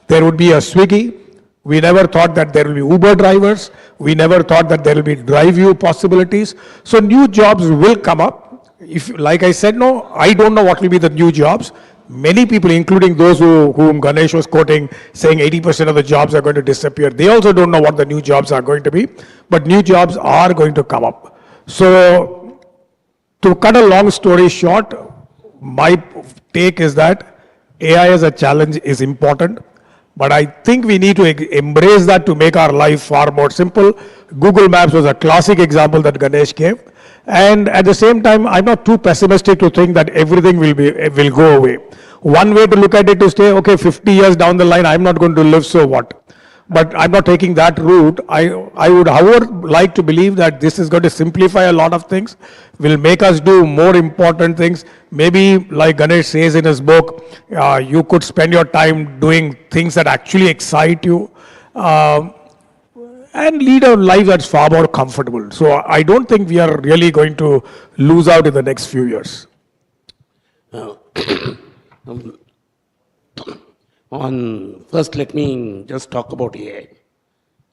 there would be a Swiggy. We never thought that there will be Uber drivers. We never thought that there will be drive-you possibilities. So new jobs will come up. If, like I said, no, I don't know what will be the new jobs. Many people, including those whom Ganesh was quoting, saying 80% of the jobs are going to disappear. They also don't know what the new jobs are going to be, but new jobs are going to come up. So, to cut a long story short, my take is that AI as a challenge is important, but I think we need to embrace that to make our life far more simple. Google Maps was a classic example that Ganesh gave. And at the same time, I'm not too pessimistic to think that everything will go away. One way to look at it is say, okay, 50 years down the line, I'm not going to live, so what? But I'm not taking that route. I would, however, like to believe that this is going to simplify a lot of things, will make us do more important things. Maybe, like Ganesh says in his book, you could spend your time doing things that actually excite you. And lead a life that's far more comfortable. So I don't think we are really going to lose out in the next few years. First, let me just talk about AI.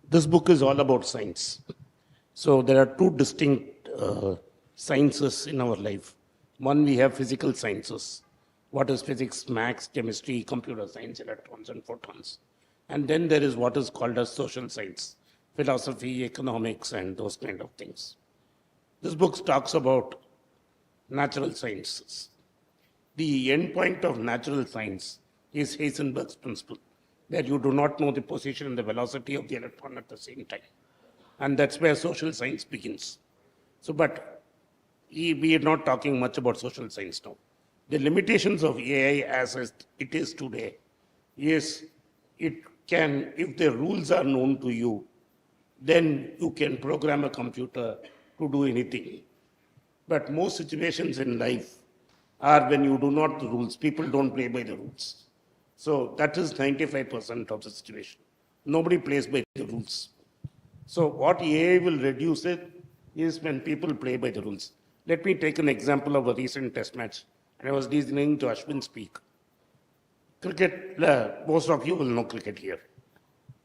This book is all about science. So there are two distinct sciences in our life. One, we have physical sciences. What is physics, maths, chemistry, computer science, electrons and photons. And then there is what is called as social science, philosophy, economics, and those kind of things. This book talks about natural sciences. The end point of natural science is Heisenberg's principle, that you do not know the position and the velocity of the electron at the same time. And that's where social science begins. So, but we are not talking much about social science now. The limitations of AI as it is today is it can, if the rules are known to you, then you can program a computer to do anything. But most situations in life are when you do not the rules, people don't play by the rules. So that is 95% of the situation. Nobody plays by the rules. So what AI will reduce it is when people play by the rules. Let me take an example of a recent test match. And I was listening to Ashwin speak. Cricket, most of you will know cricket here.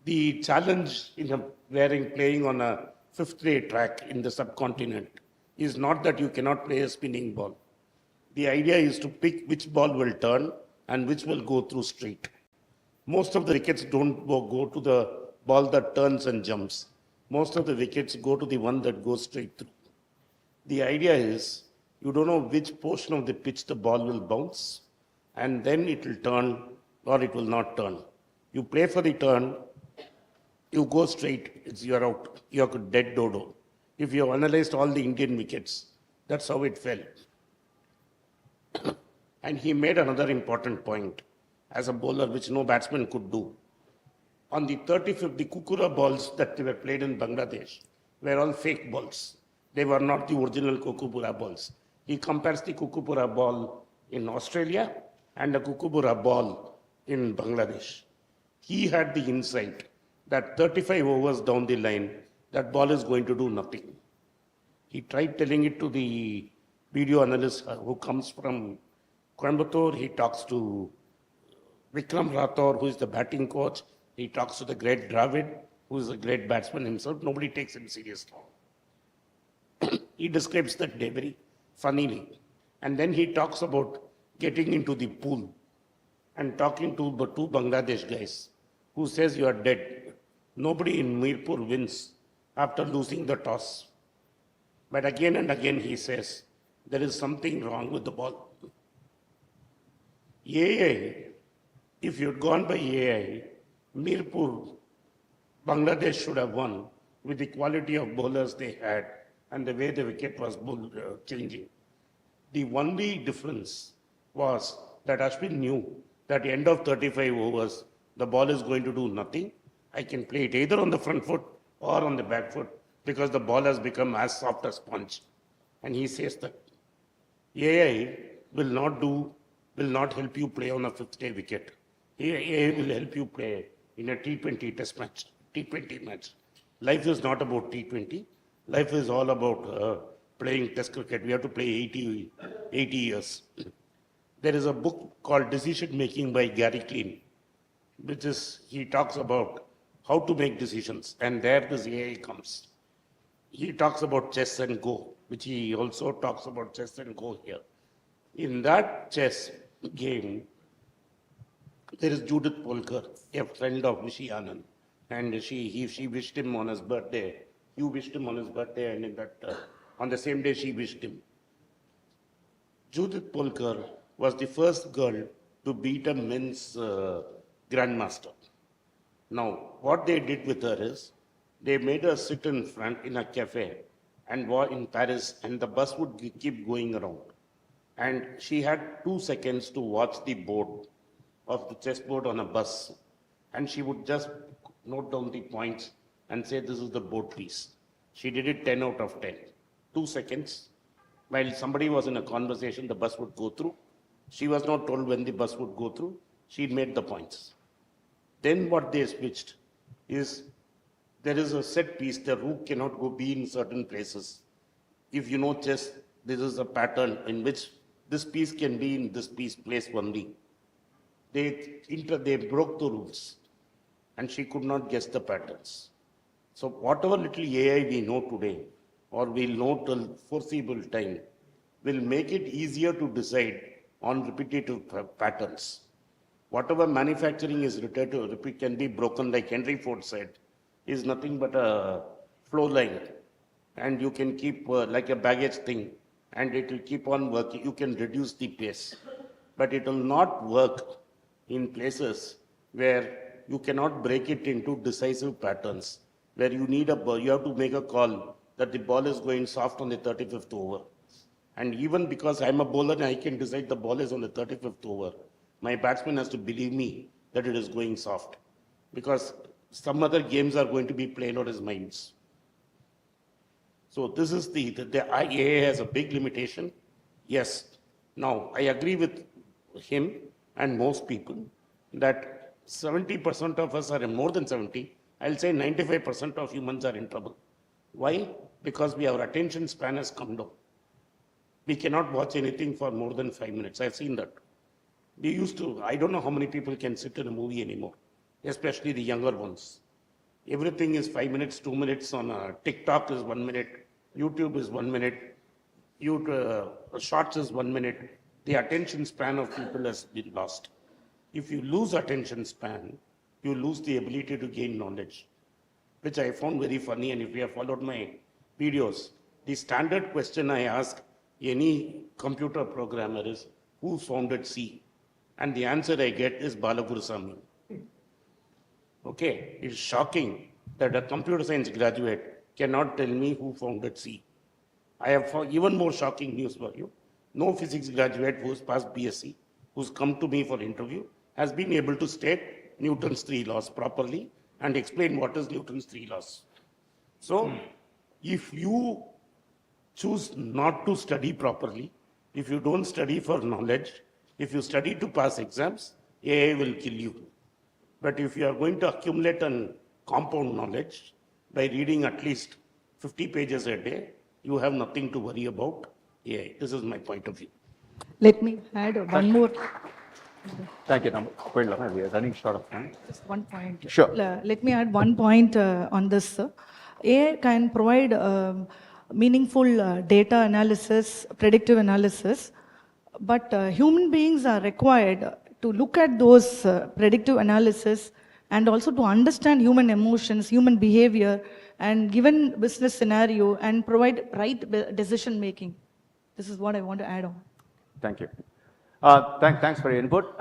The challenge in playing on a fifth-grade track in the subcontinent is not that you cannot play a spinning ball. The idea is to pick which ball will turn and which will go through straight. Most of the wickets don't go to the ball that turns and jumps. Most of the wickets go to the one that goes straight through. The idea is you don't know which portion of the pitch the ball will bounce, and then it will turn or it will not turn. You play for the turn, you go straight, you're out, you're dead dodo. If you have analyzed all the Indian wickets, that's how it fell. And he made another important point as a bowler, which no batsman could do. On the 35th, the Kukura balls that were played in Bangladesh were all fake balls. They were not the original Kukupura balls. He compares the Kukupura ball in Australia and the Kukupura ball in Bangladesh. He had the insight that 35 overs down the line, that ball is going to do nothing. He tried telling it to the video analyst who comes from Coimbatore. He talks to Vikram Rathore, who is the batting coach. He talks to the great Dravid, who is a great batsman himself. Nobody takes him seriously. He describes that day very funnily. And then he talks about getting into the pool and talking to the two Bangladesh guys who says you are dead. Nobody in Mirpur wins after losing the toss. But again and again he says, there is something wrong with the ball. AI, if you had gone by AI, Mirpur, Bangladesh should have won with the quality of bowlers they had and the way the wicket was changing. The only difference was that Ashwin knew that at the end of 35 overs, the ball is going to do nothing. I can play it either on the front foot or on the back foot because the ball has become as soft as sponge. And he says that AI will not help you play on a fifth-day wicket. AI will help you play in a T20 test match, T20 match. Life is not about T20. Life is all about playing test cricket. We have to play 80 years. There is a book called Decision Making by Gary Klein, which is, he talks about how to make decisions. And there this AI comes. He talks about chess and Go, which he also talks about chess and Go here. In that chess game, there is Judith Polkar, a friend of Vishy Anand, and she wished him on his birthday. You wished him on his birthday, and in that, on the same day she wished him. Judith Polkar was the first girl to beat a men's grandmaster. Now, what they did with her is, they made her sit in front in a cafe and was in Paris, and the bus would keep going around. And she had 2 seconds to watch the board of the chessboard on a bus, and she would just note down the points and say, this is the board piece. She did it 10 out of 10. 2 seconds. While somebody was in a conversation, the bus would go through. She was not told when the bus would go through. She made the points. Then what they switched is, there is a set piece, the rook cannot be in certain places. If you know chess, this is a pattern in which this piece can be in this place only. They broke the rules, and she could not guess the patterns. So whatever little AI we know today, or we'll know till foreseeable time, will make it easier to decide on repetitive patterns. Whatever manufacturing is repetitive can be broken, like Henry Ford said, is nothing but a flow line. And you can keep like a baggage thing, and it will keep on working. You can reduce the pace, but it will not work in places where you cannot break it into decisive patterns, where you have to make a call that the ball is going soft on the 35th over. And even because I'm a bowler and I can decide the ball is on the 35th over, my batsman has to believe me that it is going soft, because some other games are going to be played on his minds. So this is the IA has a big limitation. Yes. Now, I agree with him and most people that 70% of us are, more than 70, I'll say 95% of humans are in trouble. Why? Because our attention span has come down. We cannot watch anything for more than 5 minutes. I've seen that. We used to, I don't know how many people can sit in a movie anymore, especially the younger ones. Everything is 5 minutes, 2 minutes on TikTok is 1 minute, YouTube is 1 minute, Shorts is 1 minute. The attention span of people has been lost. If you lose attention span, you lose the ability to gain knowledge, which I found very funny. And if you have followed my videos, the standard question I ask any computer programmer is, who founded C? And the answer I get is Balagurusamy. Okay, it's shocking that a computer science graduate cannot tell me who founded C. I have even more shocking news for you. No physics graduate who's passed BSc, who's come to me for interview, has been able to state Newton's 3 laws properly and explain what is Newton's 3 laws. So, if you choose not to study properly, if you don't study for knowledge, if you study to pass exams, AI will kill you. But if you are going to accumulate and compound knowledge by reading at least 50 pages a day, you have nothing to worry about AI. This is my point of view. Let me add one more. Thank you. We are running short of time. Just one point. Sure. Let me add one point on this, sir. AI can provide meaningful data analysis, predictive analysis, but human beings are required to look at those predictive analysis and also to understand human emotions, human behavior, and given business scenario and provide right decision making. This is what I want to add on. Thank you. Thanks for your input.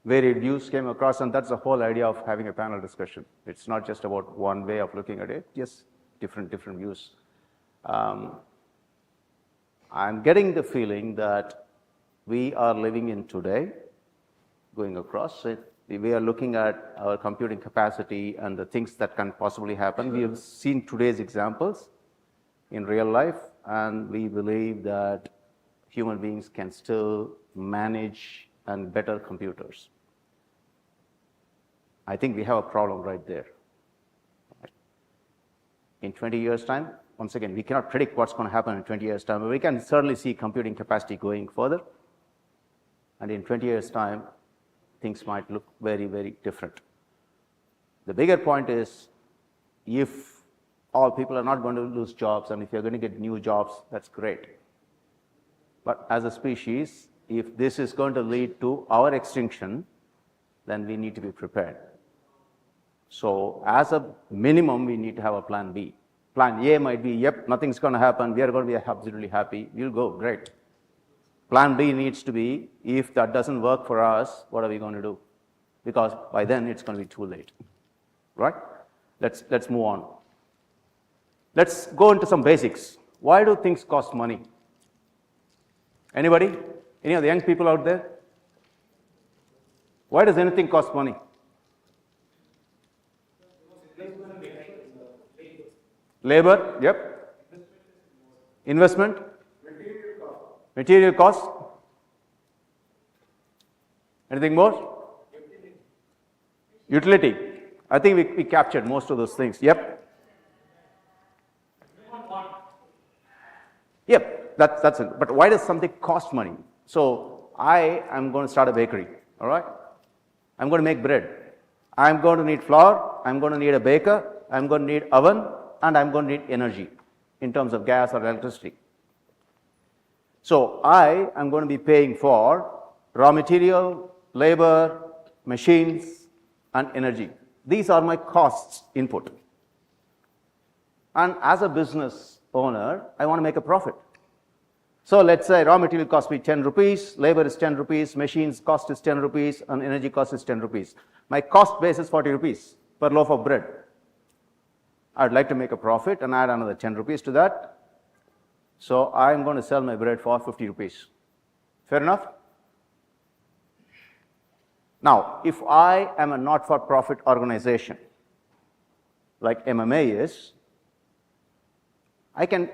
Varied views came across, and that's the whole idea of having a panel discussion. It's not just about one way of looking at it, just different views. I'm getting the feeling that we are living in today, going across it. We are looking at our computing capacity and the things that can possibly happen. We have seen today's examples in real life, and we believe that human beings can still manage and better computers. I think we have a problem right there. In 20 years' time, once again, we cannot predict what's going to happen in 20 years' time, but we can certainly see computing capacity going further. And in 20 years' time, things might look very, very different. The bigger point is, if all people are not going to lose jobs, and if you're going to get new jobs, that's great. But as a species, if this is going to lead to our extinction, then we need to be prepared. So as a minimum, we need to have a plan B. Plan A might be, yep, nothing's going to happen, we are going to be absolutely happy, we'll go, great. Plan B needs to be, if that doesn't work for us, what are we going to do? Because by then it's going to be too late, right? Let's move on. Let's go into some basics. Why do things cost money? Anybody? Any of the young people out there? Why does anything cost money? Labor, yep. Investment? Material cost? Anything more? Utility. I think we captured most of those things. Yep. Yep, that's it. But why does something cost money? So I am going to start a bakery, all right? I'm going to make bread. I'm going to need flour, I'm going to need a baker, I'm going to need oven, and I'm going to need energy in terms of gas or electricity. So I am going to be paying for raw material, labor, machines, and energy. These are my costs input. And as a business owner, I want to make a profit. So let's say raw material cost me 10 rupees, labor is 10 rupees, machines cost is 10 rupees, and energy cost is 10 rupees. My cost base is 40 rupees per loaf of bread. I'd like to make a profit and add another 10 rupees to that. So I'm going to sell my bread for 50 rupees. Fair enough? Now, if I am a not-for-profit organization, like MMA is, I can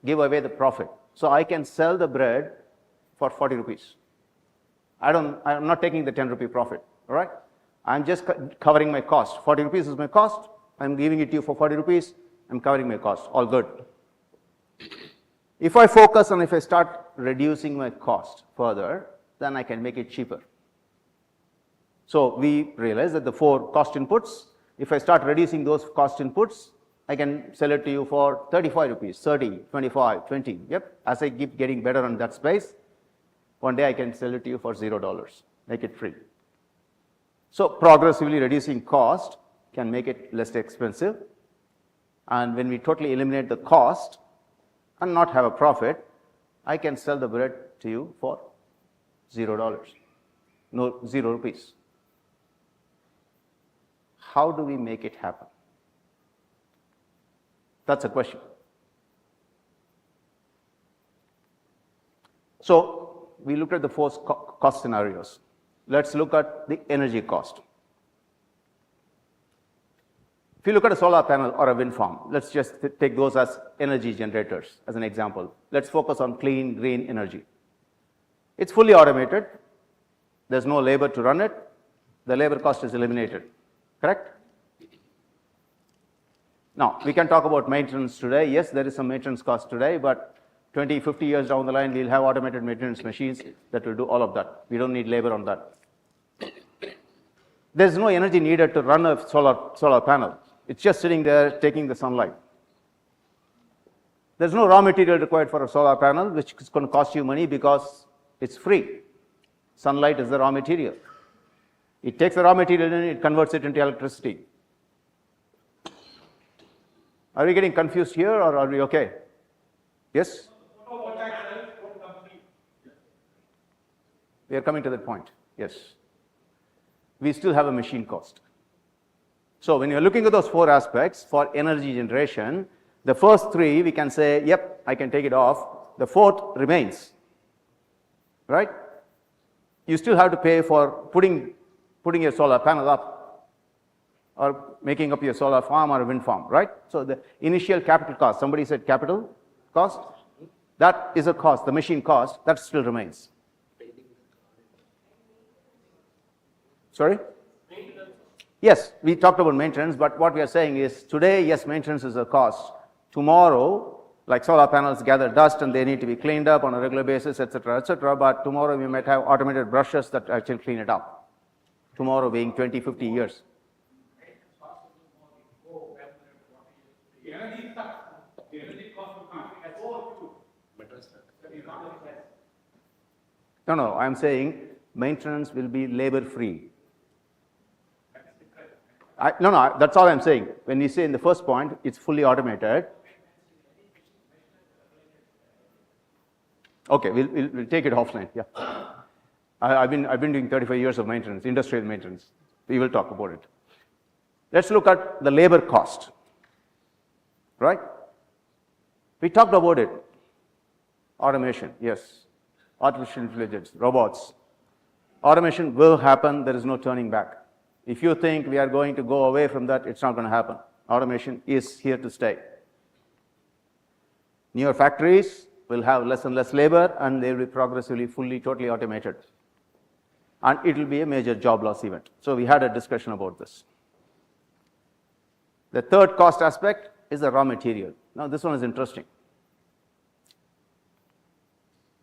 give away the profit. So I can sell the bread for 40 rupees. I'm not taking the 10 rupee profit, all right? I'm just covering my cost. 40 rupees is my cost. I'm giving it to you for 40 rupees. I'm covering my cost. All good. If I focus and if I start reducing my cost further, then I can make it cheaper. So we realize that the 4 cost inputs, if I start reducing those cost inputs, I can sell it to you for 35 rupees, 30, 25, 20. Yep. As I keep getting better on that space, one day I can sell it to you for $0, make it free. So progressively reducing cost can make it less expensive. And when we totally eliminate the cost and not have a profit, I can sell the bread to you for $0. No, 0 rupees. How do we make it happen? That's a question. So we looked at the 4 cost scenarios. Let's look at the energy cost. If you look at a solar panel or a wind farm, let's just take those as energy generators as an example. Let's focus on clean, green energy. It's fully automated. There's no labor to run it. The labor cost is eliminated. Correct? Now, we can talk about maintenance today. Yes, there is some maintenance cost today, but 20, 50 years down the line, we'll have automated maintenance machines that will do all of that. We don't need labor on that. There's no energy needed to run a solar panel. It's just sitting there taking the sunlight. There's no raw material required for a solar panel, which is going to cost you money because it's free. Sunlight is the raw material. It takes the raw material and it converts it into electricity. Are we getting confused here or are we okay? Yes? We are coming to that point. Yes. We still have a machine cost. So when you're looking at those 4 aspects for energy generation, the first 3 we can say, yep, I can take it off. The 4th remains. Right? You still have to pay for putting your solar panel up or making up your solar farm or a wind farm, right? So the initial capital cost, somebody said capital cost, that is a cost, the machine cost, that still remains. Sorry? Yes, we talked about maintenance, but what we are saying is today, yes, maintenance is a cost. Tomorrow, like solar panels gather dust and they need to be cleaned up on a regular basis, etc., but tomorrow we might have automated brushes that actually clean it up. Tomorrow being 20, 50 years. No, I'm saying maintenance will be labor free. No, that's all I'm saying. When we say in the first point, it's fully automated. Okay, we'll take it offline. Yeah, I've been doing 35 years of maintenance, industrial maintenance. We will talk about it. Let's look at the labor cost. Right? We talked about it. Automation, yes. Artificial intelligence, robots. Automation will happen, there is no turning back. If you think we are going to go away from that, it's not going to happen. Automation is here to stay. Newer factories will have less and less labor, and they will be progressively, fully, totally automated. And it will be a major job loss event. So we had a discussion about this. The third cost aspect is the raw material. Now this one is interesting.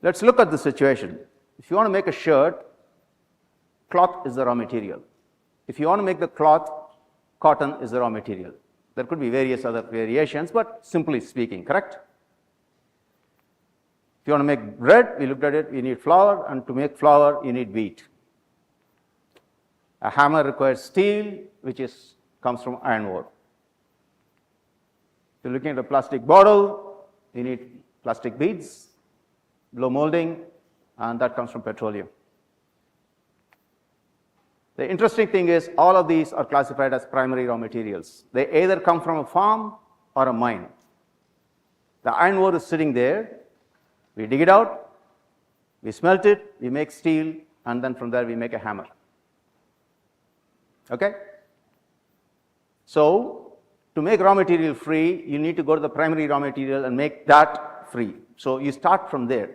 Let's look at the situation. If you want to make a shirt, cloth is the raw material. If you want to make the cloth, cotton is the raw material. There could be various other variations, but simply speaking, correct? If you want to make bread, we looked at it, you need flour, and to make flour, you need wheat. A hammer requires steel, which comes from iron ore. If you're looking at a plastic bottle, you need plastic beads, blow molding, and that comes from petroleum. The interesting thing is all of these are classified as primary raw materials. They either come from a farm or a mine. The iron ore is sitting there, we dig it out, we smelt it, we make steel, and then from there we make a hammer. Okay? So, to make raw material free, you need to go to the primary raw material and make that free. So, you start from there.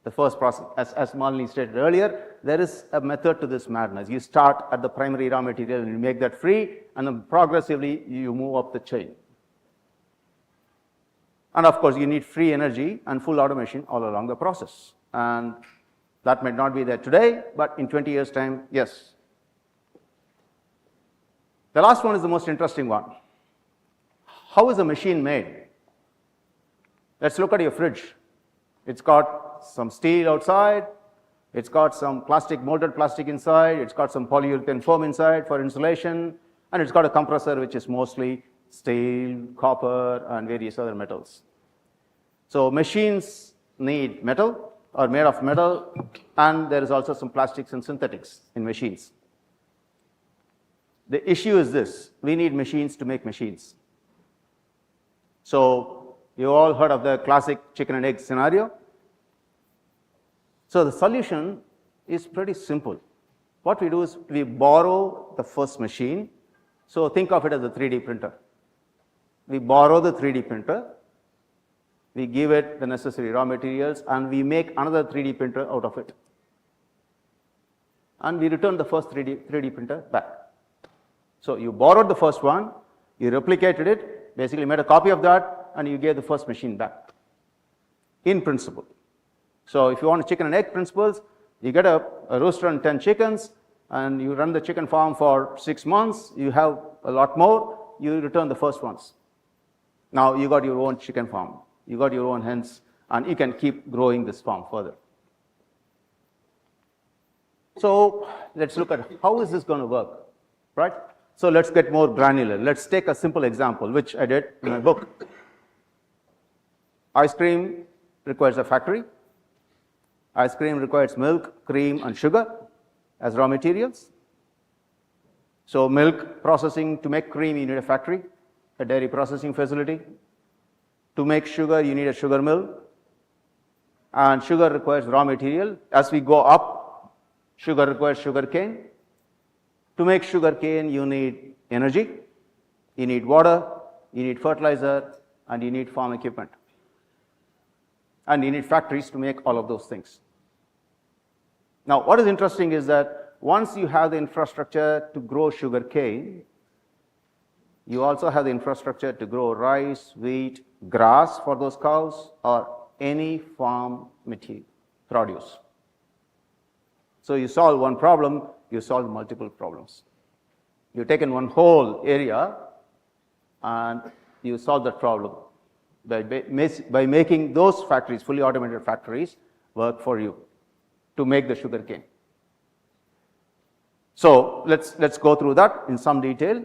The first process, as Malini stated earlier, there is a method to this madness. You start at the primary raw material and you make that free, and then progressively you move up the chain. And of course, you need free energy and full automation all along the process. And that might not be there today, but in 20 years' time, yes. The last one is the most interesting one. How is a machine made? Let's look at your fridge. It's got some steel outside, it's got some molded plastic inside, it's got some polyurethane foam inside for insulation, and it's got a compressor which is mostly steel, copper, and various other metals. So machines need metal, or made of metal, and there is also some plastics and synthetics in machines. The issue is this: we need machines to make machines. So you all heard of the classic chicken and egg scenario. So the solution is pretty simple. What we do is we borrow the first machine. So think of it as a 3D printer. We borrow the 3D printer, we give it the necessary raw materials, and we make another 3D printer out of it. And we return the first 3D printer back. So you borrowed the first one, you replicated it, basically made a copy of that, and you gave the first machine back, in principle. So if you want chicken and egg principles, you get a rooster and 10 chickens, and you run the chicken farm for 6 months, you have a lot more, you return the first ones. Now you got your own chicken farm, you got your own hens, and you can keep growing this farm further. So let's look at how is this going to work, right? So let's get more granular. Let's take a simple example, which I did in my book. Ice cream requires a factory. Ice cream requires milk, cream, and sugar as raw materials. So milk processing, to make cream, you need a factory, a dairy processing facility. To make sugar, you need a sugar mill. And sugar requires raw material. As we go up, sugar requires sugar cane. To make sugar cane, you need energy, you need water, you need fertilizer, and you need farm equipment. And you need factories to make all of those things. Now, what is interesting is that once you have the infrastructure to grow sugar cane, you also have the infrastructure to grow rice, wheat, grass for those cows, or any farm material, produce. So you solve one problem, you solve multiple problems. You've taken one whole area and you solve that problem by making those factories, fully automated factories, work for you to make the sugar cane. So let's go through that in some detail.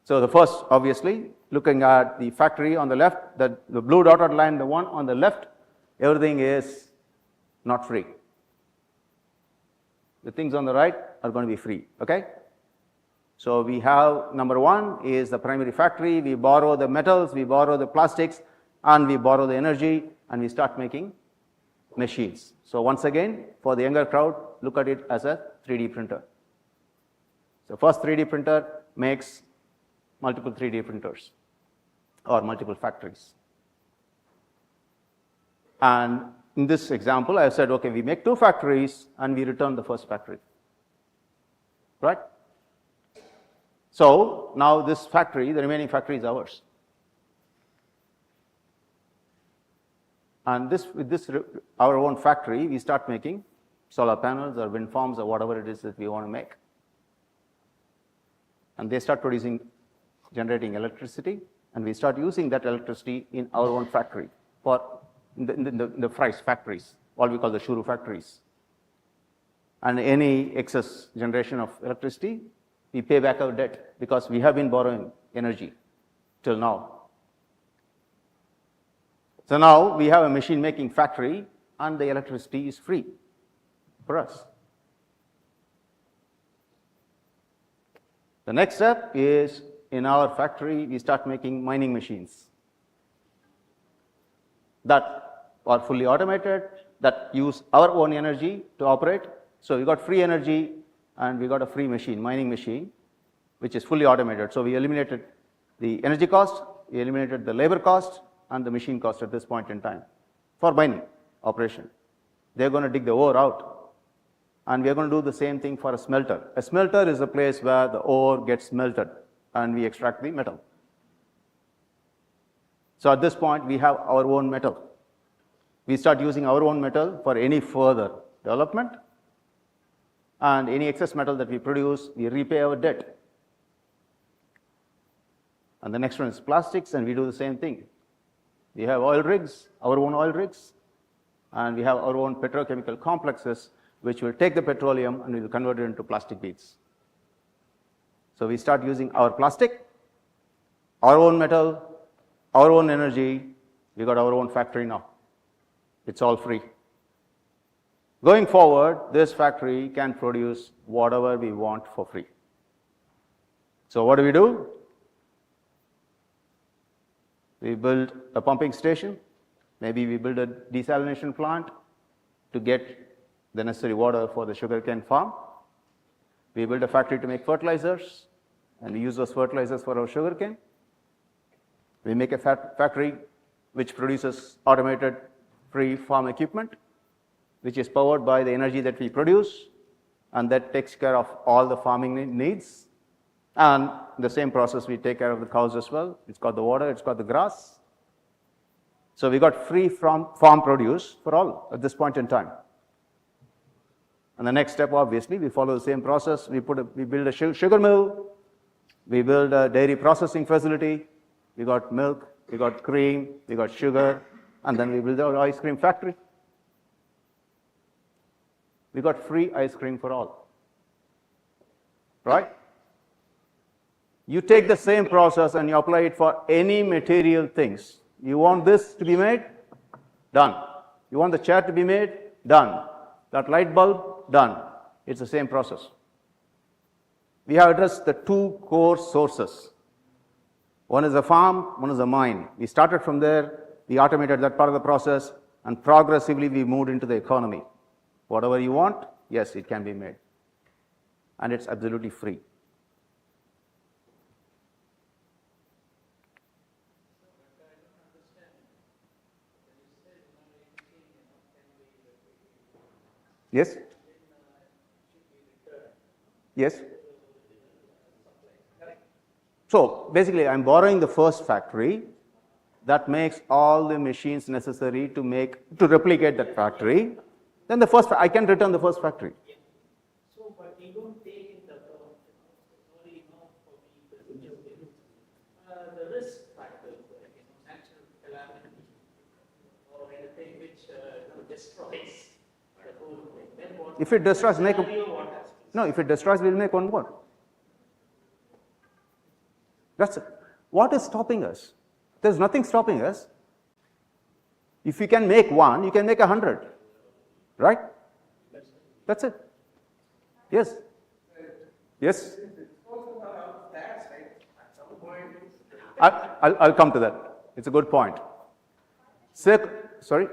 So the first, obviously, looking at the factory on the left, the blue dotted line, the one on the left, everything is not free. The things on the right are going to be free, okay? So we have, number one is the primary factory. We borrow the metals, we borrow the plastics. and we borrow the energy and we start making machines. So once again, for the younger crowd, look at it as a 3D printer. So first 3D printer makes multiple 3D printers or multiple factories. And in this example, I said, okay, we make 2 factories and we return the first factory, right? So now this factory, the remaining factory is ours. And with this, our own factory, we start making solar panels or wind farms or whatever it is that we want to make. And they start generating electricity, and we start using that electricity in our own factory for the fries factories, what we call the shuru factories. And any excess generation of electricity, we pay back our debt because we have been borrowing energy till now. So now we have a machine making factory and the electricity is free for us. The next step is in our factory, we start making mining machines that are fully automated, that use our own energy to operate. So we got free energy and we got a free machine, mining machine, which is fully automated. So we eliminated the energy cost, we eliminated the labor cost and the machine cost at this point in time for mining operation. They're going to dig the ore out. And we're going to do the same thing for a smelter. A smelter is a place where the ore gets melted and we extract the metal. So at this point, we have our own metal. We start using our own metal for any further development. And any excess metal that we produce, we repay our debt. And the next one is plastics, and we do the same thing. We have oil rigs, our own oil rigs, and we have our own petrochemical complexes, which will take the petroleum and we will convert it into plastic beads. So we start using our plastic, our own metal, our own energy. We got our own factory now. It's all free. Going forward, this factory can produce whatever we want for free. So what do? We build a pumping station. Maybe we build a desalination plant to get the necessary water for the sugarcane farm. We build a factory to make fertilizers, and we use those fertilizers for our sugarcane. We make a factory which produces automated free farm equipment, which is powered by the energy that we produce, and that takes care of all the farming needs. And in the same process, we take care of the cows as well. It's got the water, it's got the grass. So we got free farm produce for all at this point in time. And the next step, obviously, we follow the same process. We build a sugar mill, we build a dairy processing facility, we got milk, we got cream, we got sugar, and then we build our ice cream factory. We got free ice cream for all, right? You take the same process and you apply it for any material things. You want this to be made? Done. You want the chair to be made? Done. That light bulb? Done. It's the same process. We have addressed the 2 core sources. One is a farm, one is a mine. We started from there, we automated that part of the process, and progressively we moved into the economy. Whatever you want, yes, it can be made. And it's absolutely free. Yes? Yes? So basically, I'm borrowing the first factory that makes all the machines necessary to replicate that factory. Then I can return the first factory. So, but you don't take into account only for the risk factors, natural calamity or anything which destroys the whole thing. Then what? If it destroys, if it destroys, we'll make one more. That's it. What is stopping us? There's nothing stopping us. If you can make one, you can make 100. Right? That's it. Yes. Yes. I'll come to that. It's a good point. Sorry?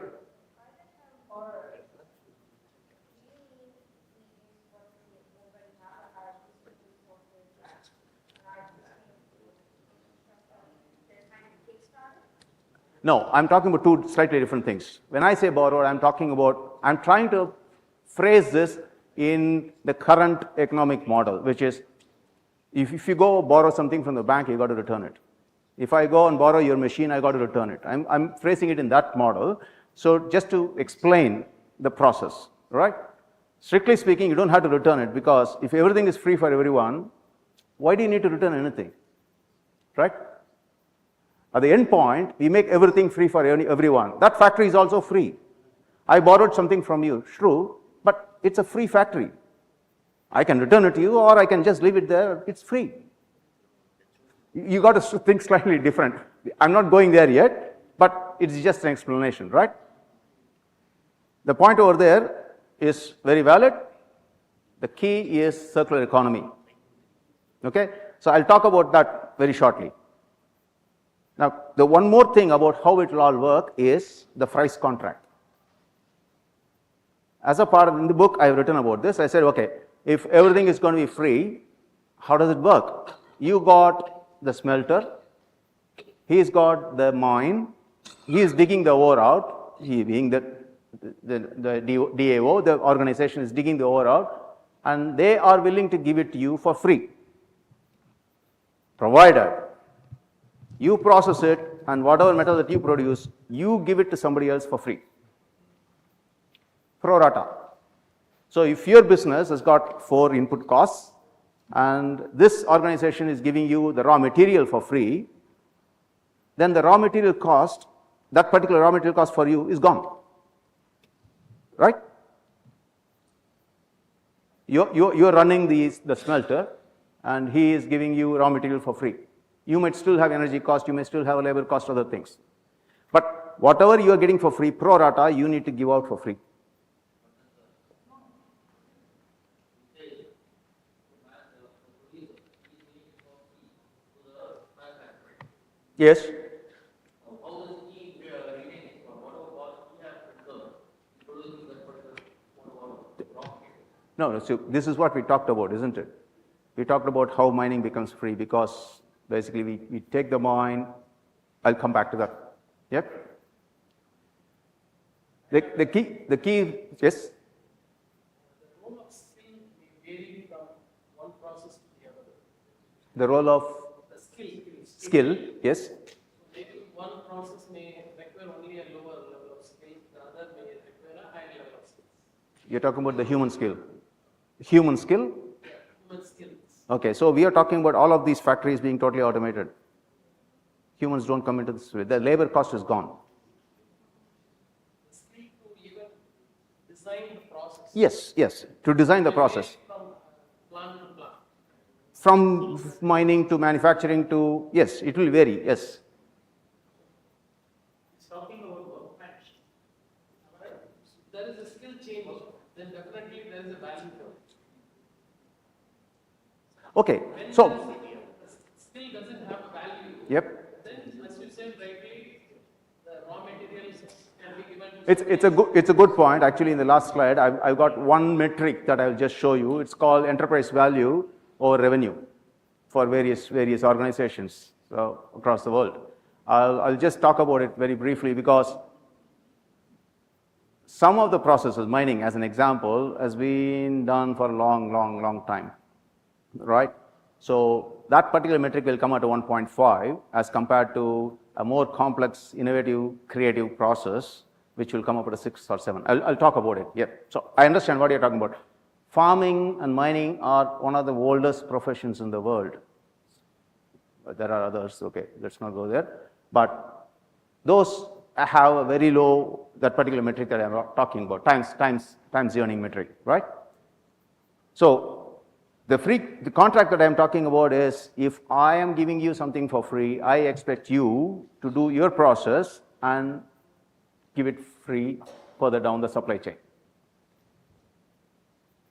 No, I'm talking about two slightly different things. When I say borrowed, I'm trying to phrase this in the current economic model, which is if you go borrow something from the bank, you got to return it. If I go and borrow your machine, I got to return it. I'm phrasing it in that model. So just to explain the process, right? Strictly speaking, you don't have to return it because if everything is free for everyone, why do you need to return anything, right? At the end point, we make everything free for everyone. That factory is also free. I borrowed something from you, true, but it's a free factory. I can return it to you or I can just leave it there, it's free. You got to think slightly different. I'm not going there yet, but it's just an explanation, right? The point over there is very valid. The key is circular economy. Okay, so I'll talk about that very shortly. Now, the one more thing about how it will all work is the price contract. As a part of in the book, I've written about this. I said, okay, if everything is going to be free, how does it work? You got the smelter, he's got the mine, he is digging the ore out, he being the DAO, the organization is digging the ore out, and they are willing to give it to you for free, provided you process it and whatever metal that you produce, you give it to somebody else for free. Pro rata. So if your business has got 4 input costs and this organization is giving you the raw material for free, then the raw material cost, that particular raw material cost for you is gone. Right? You're running the smelter and he is giving you raw material for free. You might still have energy cost, you may still have a labor cost, other things. But whatever you are getting for free, pro rata, you need to give out for free. Yes? No, so this is what we talked about, isn't it? We talked about how mining becomes free because basically we take the mine. I'll come back to that. Yep. The key, yes? The role of skill may vary from one process to the other. The role of The skill, yes? So maybe one process may require only a lower level of skill, the other may require a higher level of skill. You're talking about the human skill. Human skill? Yeah, human skills. Okay, so we are talking about all of these factories being totally automated. Humans don't come into this way. The labor cost is gone. The skill to even design the process. Yes, to design the process. From plant to plant. From mining to manufacturing to, yes, it will vary, yes. It's talking about workmanship. Right? If there is a skill change, then definitely there is a value for it. Okay, When so, the skill doesn't have a value, yep. then as you said rightly, the raw materials can be given to It's a good point. Actually, in the last slide, I've got one metric that I'll just show you. It's called enterprise value over revenue for various organizations across the world. I'll just talk about it very briefly because some of the processes, mining as an example, has been done for a long time, right? So that particular metric will come at 1.5 as compared to a more complex, innovative, creative process, which will come up at a 6 or 7. I'll talk about it. Yep. So I understand what you're talking about. Farming and mining are one of the oldest professions in the world. There are others. Okay, let's not go there. But those have a very low, that particular metric that I'm talking about, times earning metric, right? So the contract that I'm talking about is if I am giving you something for free, I expect you to do your process and give it free further down the supply chain.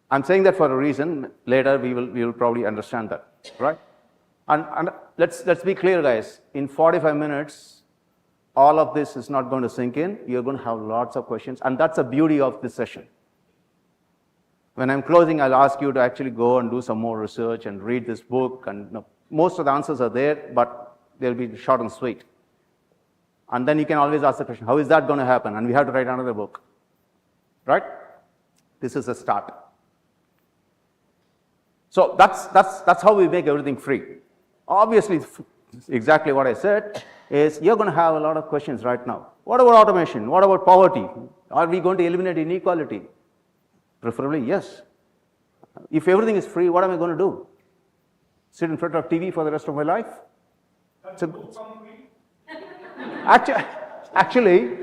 I'm saying that for a reason. Later we will probably understand that, right? And let's be clear, guys. In 45 minutes, all of this is not going to sink in. You're going to have lots of questions, and that's the beauty of this session. When I'm closing, I'll ask you to actually go and do some more research and read this book, and most of the answers are there, but they'll be short and sweet. And then you can always ask the question, how is that going to happen? And we have to write another book, right? This is a start. So that's how we make everything free. Obviously, exactly what I said is you're going to have a lot of questions right now. What about automation? What about poverty? Are we going to eliminate inequality? Preferably, yes. If everything is free, what am I going to do? Sit in front of TV for the rest of my life? Actually,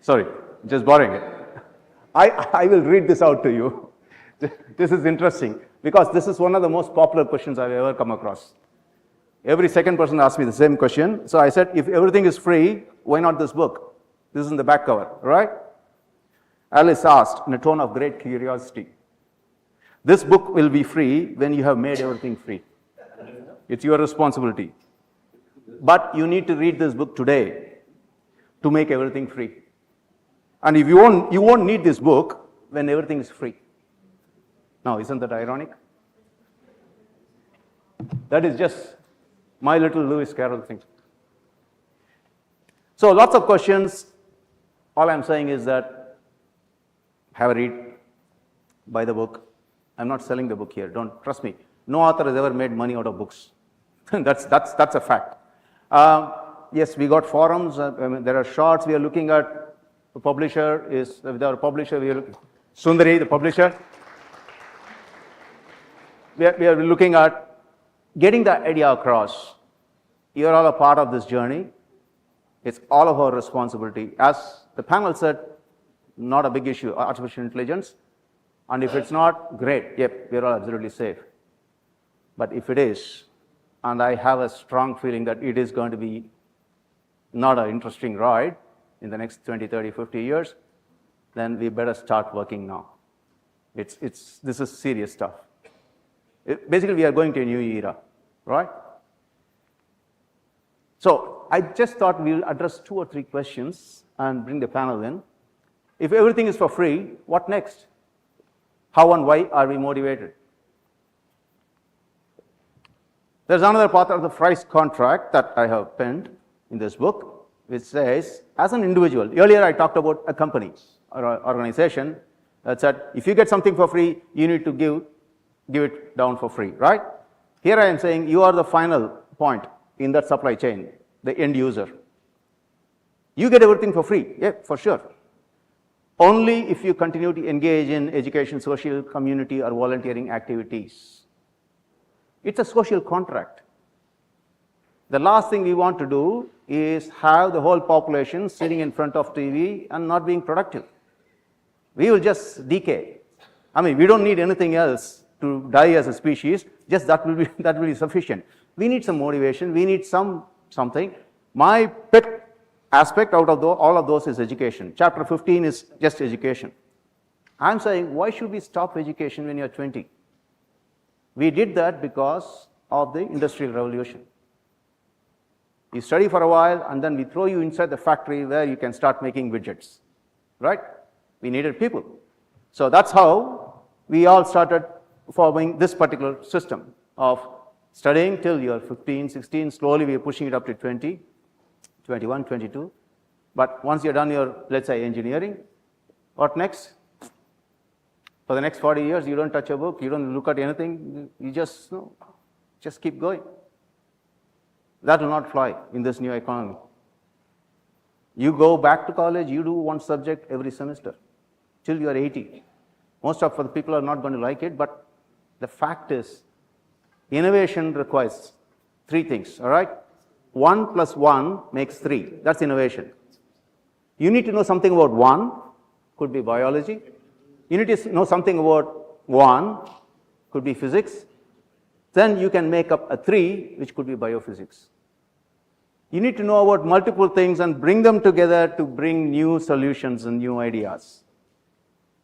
sorry, just borrowing it. I will read this out to you. This is interesting because this is one of the most popular questions I've ever come across. Every second person asks me the same question. So I said, if everything is free, why not this book? This is in the back cover, right? Alice asked in a tone of great curiosity, this book will be free when you have made everything free. It's your responsibility. But you need to read this book today to make everything free. And if you won't need this book when everything is free. Now, isn't that ironic? That is just my little Lewis Carroll thing. So lots of questions. All I'm saying is that have a read, buy the book. I'm not selling the book here. Don't trust me. No author has ever made money out of books. that's a fact. Yes, we got forums. There are shorts. We are looking at the publisher is with our publisher. We are looking, Sundari, the publisher. We are looking at getting the idea across. You are all a part of this journey. It's all of our responsibility. As the panel said, not a big issue, artificial intelligence. And if it's not, great. Yep, we're all absolutely safe. But if it is, and I have a strong feeling that it is going to be not an interesting ride in the next 20, 30, 50 years, then we better start working now. This is serious stuff. Basically, we are going to a new era, right? So I just thought we'll address 2 or 3 questions and bring the panel in. If everything is for free, what next? How and why are we motivated? There's another part of the price contract that I have penned in this book, which says, as an individual, earlier I talked about a company or an organization that said, if you get something for free, you need to give it down for free, right? Here I am saying you are the final point in that supply chain, the end user. You get everything for free, yeah, for sure. Only if you continue to engage in education, social, community, or volunteering activities. It's a social contract. The last thing we want to do is have the whole population sitting in front of TV and not being productive. We will just decay. I mean, we don't need anything else to die as a species, just that will be sufficient. We need some motivation, we need something. My pet aspect out of all of those is education. Chapter 15 is just education. I'm saying, why should we stop education when you're 20? We did that because of the Industrial Revolution. You study for a while and then we throw you inside the factory where you can start making widgets, right? We needed people. So that's how we all started forming this particular system of studying till you're 15, 16, slowly we are pushing it up to 20, 21, 22. But once you're done your, let's say, engineering, what next? For the next 40 years, you don't touch a book, you don't look at anything, you just keep going. That will not fly in this new economy. You go back to college, you do one subject every semester till you are 80. Most of the people are not going to like it, but the fact is, innovation requires 3 things, all right? 1 plus 1 makes 3. That's innovation. You need to know something about 1, could be biology. You need to know something about 1, could be physics. Then you can make up a 3, which could be biophysics. You need to know about multiple things and bring them together to bring new solutions and new ideas.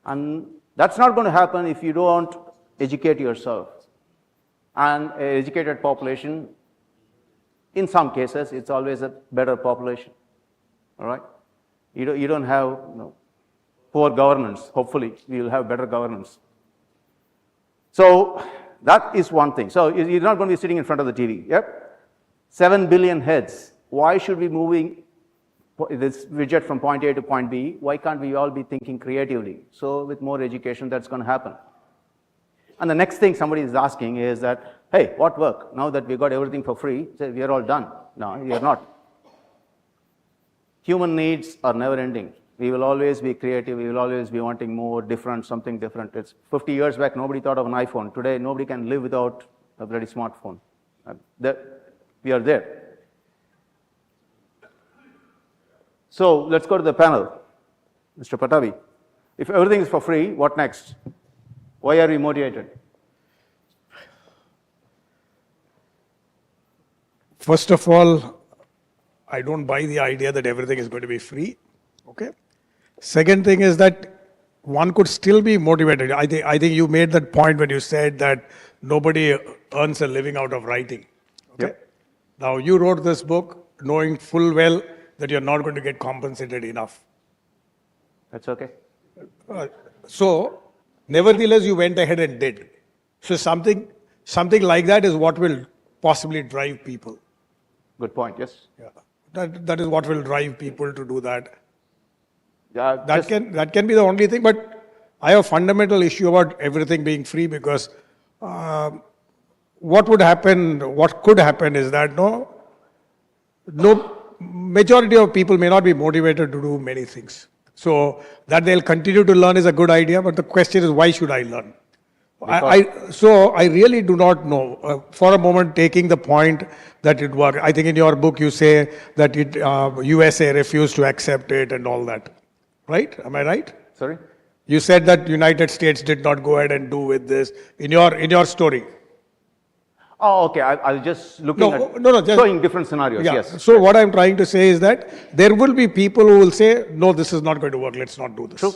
And that's not going to happen if you don't educate yourself. And an educated population In some cases, it's always a better population. All right? You don't have poor governance. Hopefully, we will have better governance. So that is one thing. So you're not going to be sitting in front of the TV. Yep. 7 billion heads. Why should we be moving this widget from point A to point B? Why can't we all be thinking creatively? So with more education, that's going to happen. And the next thing somebody is asking is that, hey, what work? Now that we got everything for free, say we are all done. No, we are not. Human needs are never ending. We will always be creative. We will always be wanting more, different, something different. It's 50 years back, nobody thought of an iPhone. Today, nobody can live without a bloody smartphone. We are there. So let's go to the panel. Mr. Pattabhi, if everything is for free, what next? Why are we motivated? First of all, I don't buy the idea that everything is going to be free. Okay. Second thing is that one could still be motivated. I think you made that point when you said that nobody earns a living out of writing. Okay. Yep. Now you wrote this book knowing full well that you're not going to get compensated enough. That's okay. So, nevertheless, you went ahead and did. So something like that is what will possibly drive people. Good point, yes. Yeah. That is what will drive people to do that. That That can be the only thing, but I have a fundamental issue about everything being free because what could happen is that no majority of people may not be motivated to do many things. So that they'll continue to learn is a good idea, but the question is, why should I learn? So I really do not know. For a moment, taking the point that it worked. I think in your book you say that USA refused to accept it and all that. Right? Am I right? Sorry? You said that United States did not go ahead and do with this in your story. Oh, okay. I was just looking at showing different scenarios. Yeah. Yes. So what I'm trying to say is that there will be people who will say, no, this is not going to work. Let's not do this. True.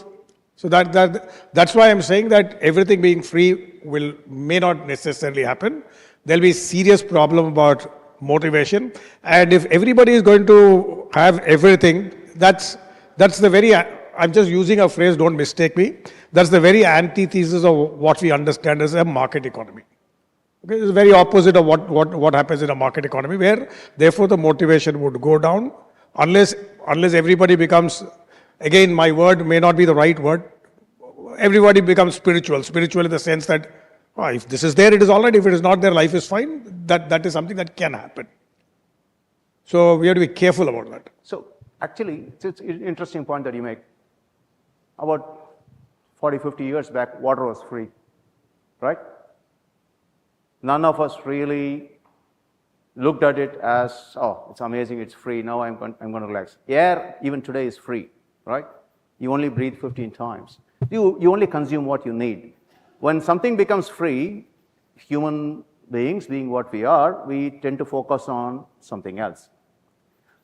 So that's why I'm saying that everything being free may not necessarily happen. There'll be serious problem about motivation. And if everybody is going to have everything, that's the very, I'm just using a phrase, don't mistake me. That's the very antithesis of what we understand as a market economy. Okay, it's the very opposite of what happens in a market economy, where therefore the motivation would go down unless everybody becomes, again, my word may not be the right word, everybody becomes spiritual. Spiritual in the sense that if this is there, it is all right. If it is not there, life is fine. That is something that can happen. So we have to be careful about that. So actually, it's an interesting point that you make. About 40, 50 years back, water was free, right? None of us really looked at it as, oh, it's amazing, it's free, now I'm going to relax. Air, even today, is free, right? You only breathe 15 times. You only consume what you need. When something becomes free, human beings, being what we are, we tend to focus on something else.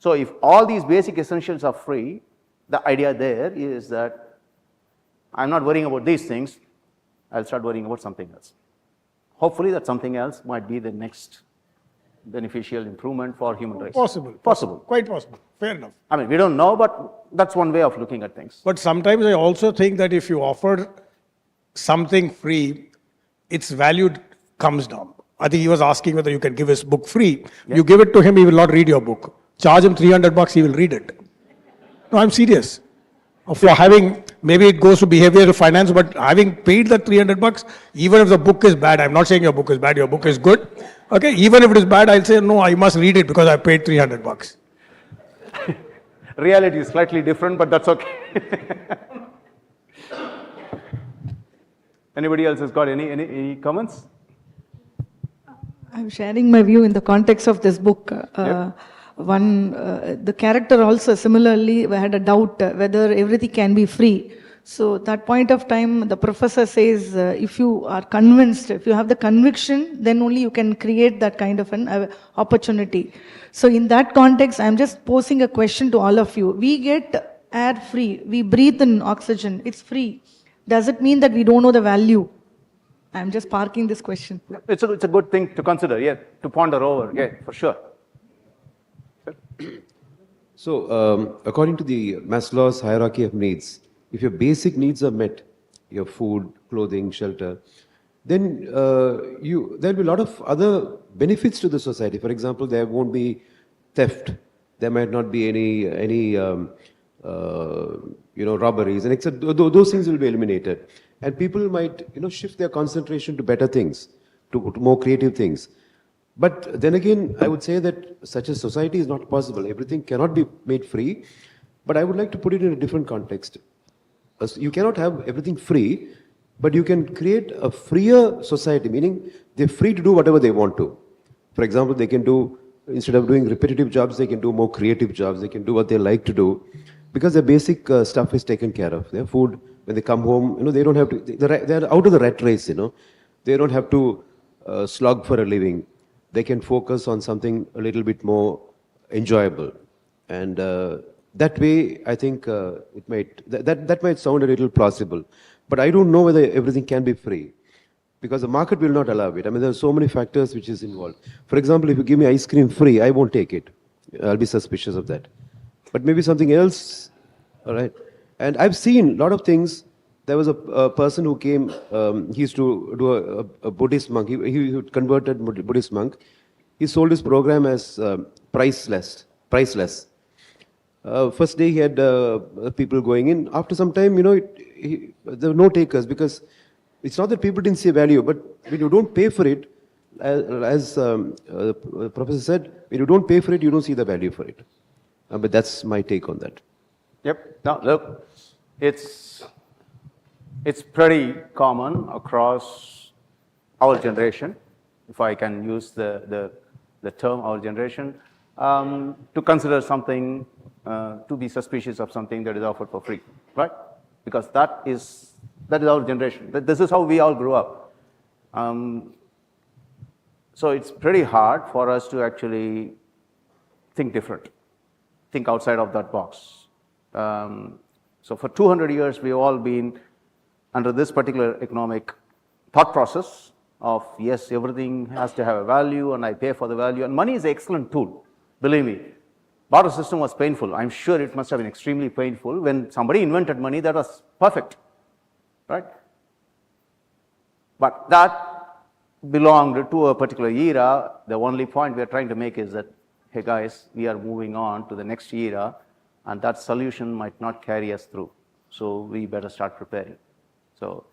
So if all these basic essentials are free, the idea there is that I'm not worrying about these things, I'll start worrying about something else. Hopefully that something else might be the next beneficial improvement for human race. Possible. Quite possible. Fair enough. I mean, we don't know, but that's one way of looking at things. But sometimes I also think that if you offer something free, its value comes down. I think he was asking whether you can give his book free. Yeah. You give it to him, he will not read your book. Charge him $300, he will read it. No, I'm serious. For having, maybe it goes to behavioral finance, but having paid the $300, even if the book is bad, I'm not saying your book is bad, your book is good. Okay, even if it is bad, I'll say, no, I must read it because I paid $300. Reality is slightly different, but that's okay. Anybody else has got any comments? I'm sharing my view in the context of this book. The character also similarly had a doubt whether everything can be free. So that point of time, the professor says, if you are convinced, if you have the conviction, then only you can create that kind of an opportunity. So in that context, I'm just posing a question to all of you. We get air free. We breathe in oxygen. It's free. Does it mean that we don't know the value? I'm just parking this question. It's a good thing to consider, yeah, to ponder over, yeah, for sure. So, according to the Maslow's hierarchy of needs, if your basic needs are met, your food, clothing, shelter, then there'll be a lot of other benefits to the society. For example, there won't be theft. There might not be any robberies, and except those things will be eliminated, and people might shift their concentration to better things, to more creative things. But then again, I would say that such a society is not possible. Everything cannot be made free. But I would like to put it in a different context. You cannot have everything free, but you can create a freer society, meaning they're free to do whatever they want to. For example, they can do, instead of doing repetitive jobs, they can do more creative jobs. They can do what they like to do because their basic stuff is taken care of. Their food, when they come home, they don't have to, they're out of the rat race, They don't have to slog for a living. They can focus on something a little bit more enjoyable. And that way, I think that might sound a little plausible. But I don't know whether everything can be free, because the market will not allow it. I mean, there are so many factors which is involved. For example, if you give me ice cream free, I won't take it. I'll be suspicious of that. But maybe something else, all right? And I've seen a lot of things. There was a person who came, he used to do a Buddhist monk. He converted Buddhist monk. He sold his program as priceless. First day he had people going in. After some time, there were no takers, because it's not that people didn't see value, but when you don't pay for it, as the professor said, when you don't pay for it, you don't see the value for it. But that's my take on that. Yep. Now, look, it's pretty common across our generation, if I can use the term our generation, to consider something, to be suspicious of something that is offered for free, right? Because that is our generation. This is how we all grew up. So it's pretty hard for us to actually think different, think outside of that box. So for 200 years, we've all been under this particular economic thought process of, yes, everything has to have a value and I pay for the value. And money is an excellent tool, believe me. Barter system was painful. I'm sure it must have been extremely painful. When somebody invented money, that was perfect, right? But that belonged to a particular era. The only point we are trying to make is that, hey guys, we are moving on to the next era, and that solution might not carry us through. So we better start preparing. So,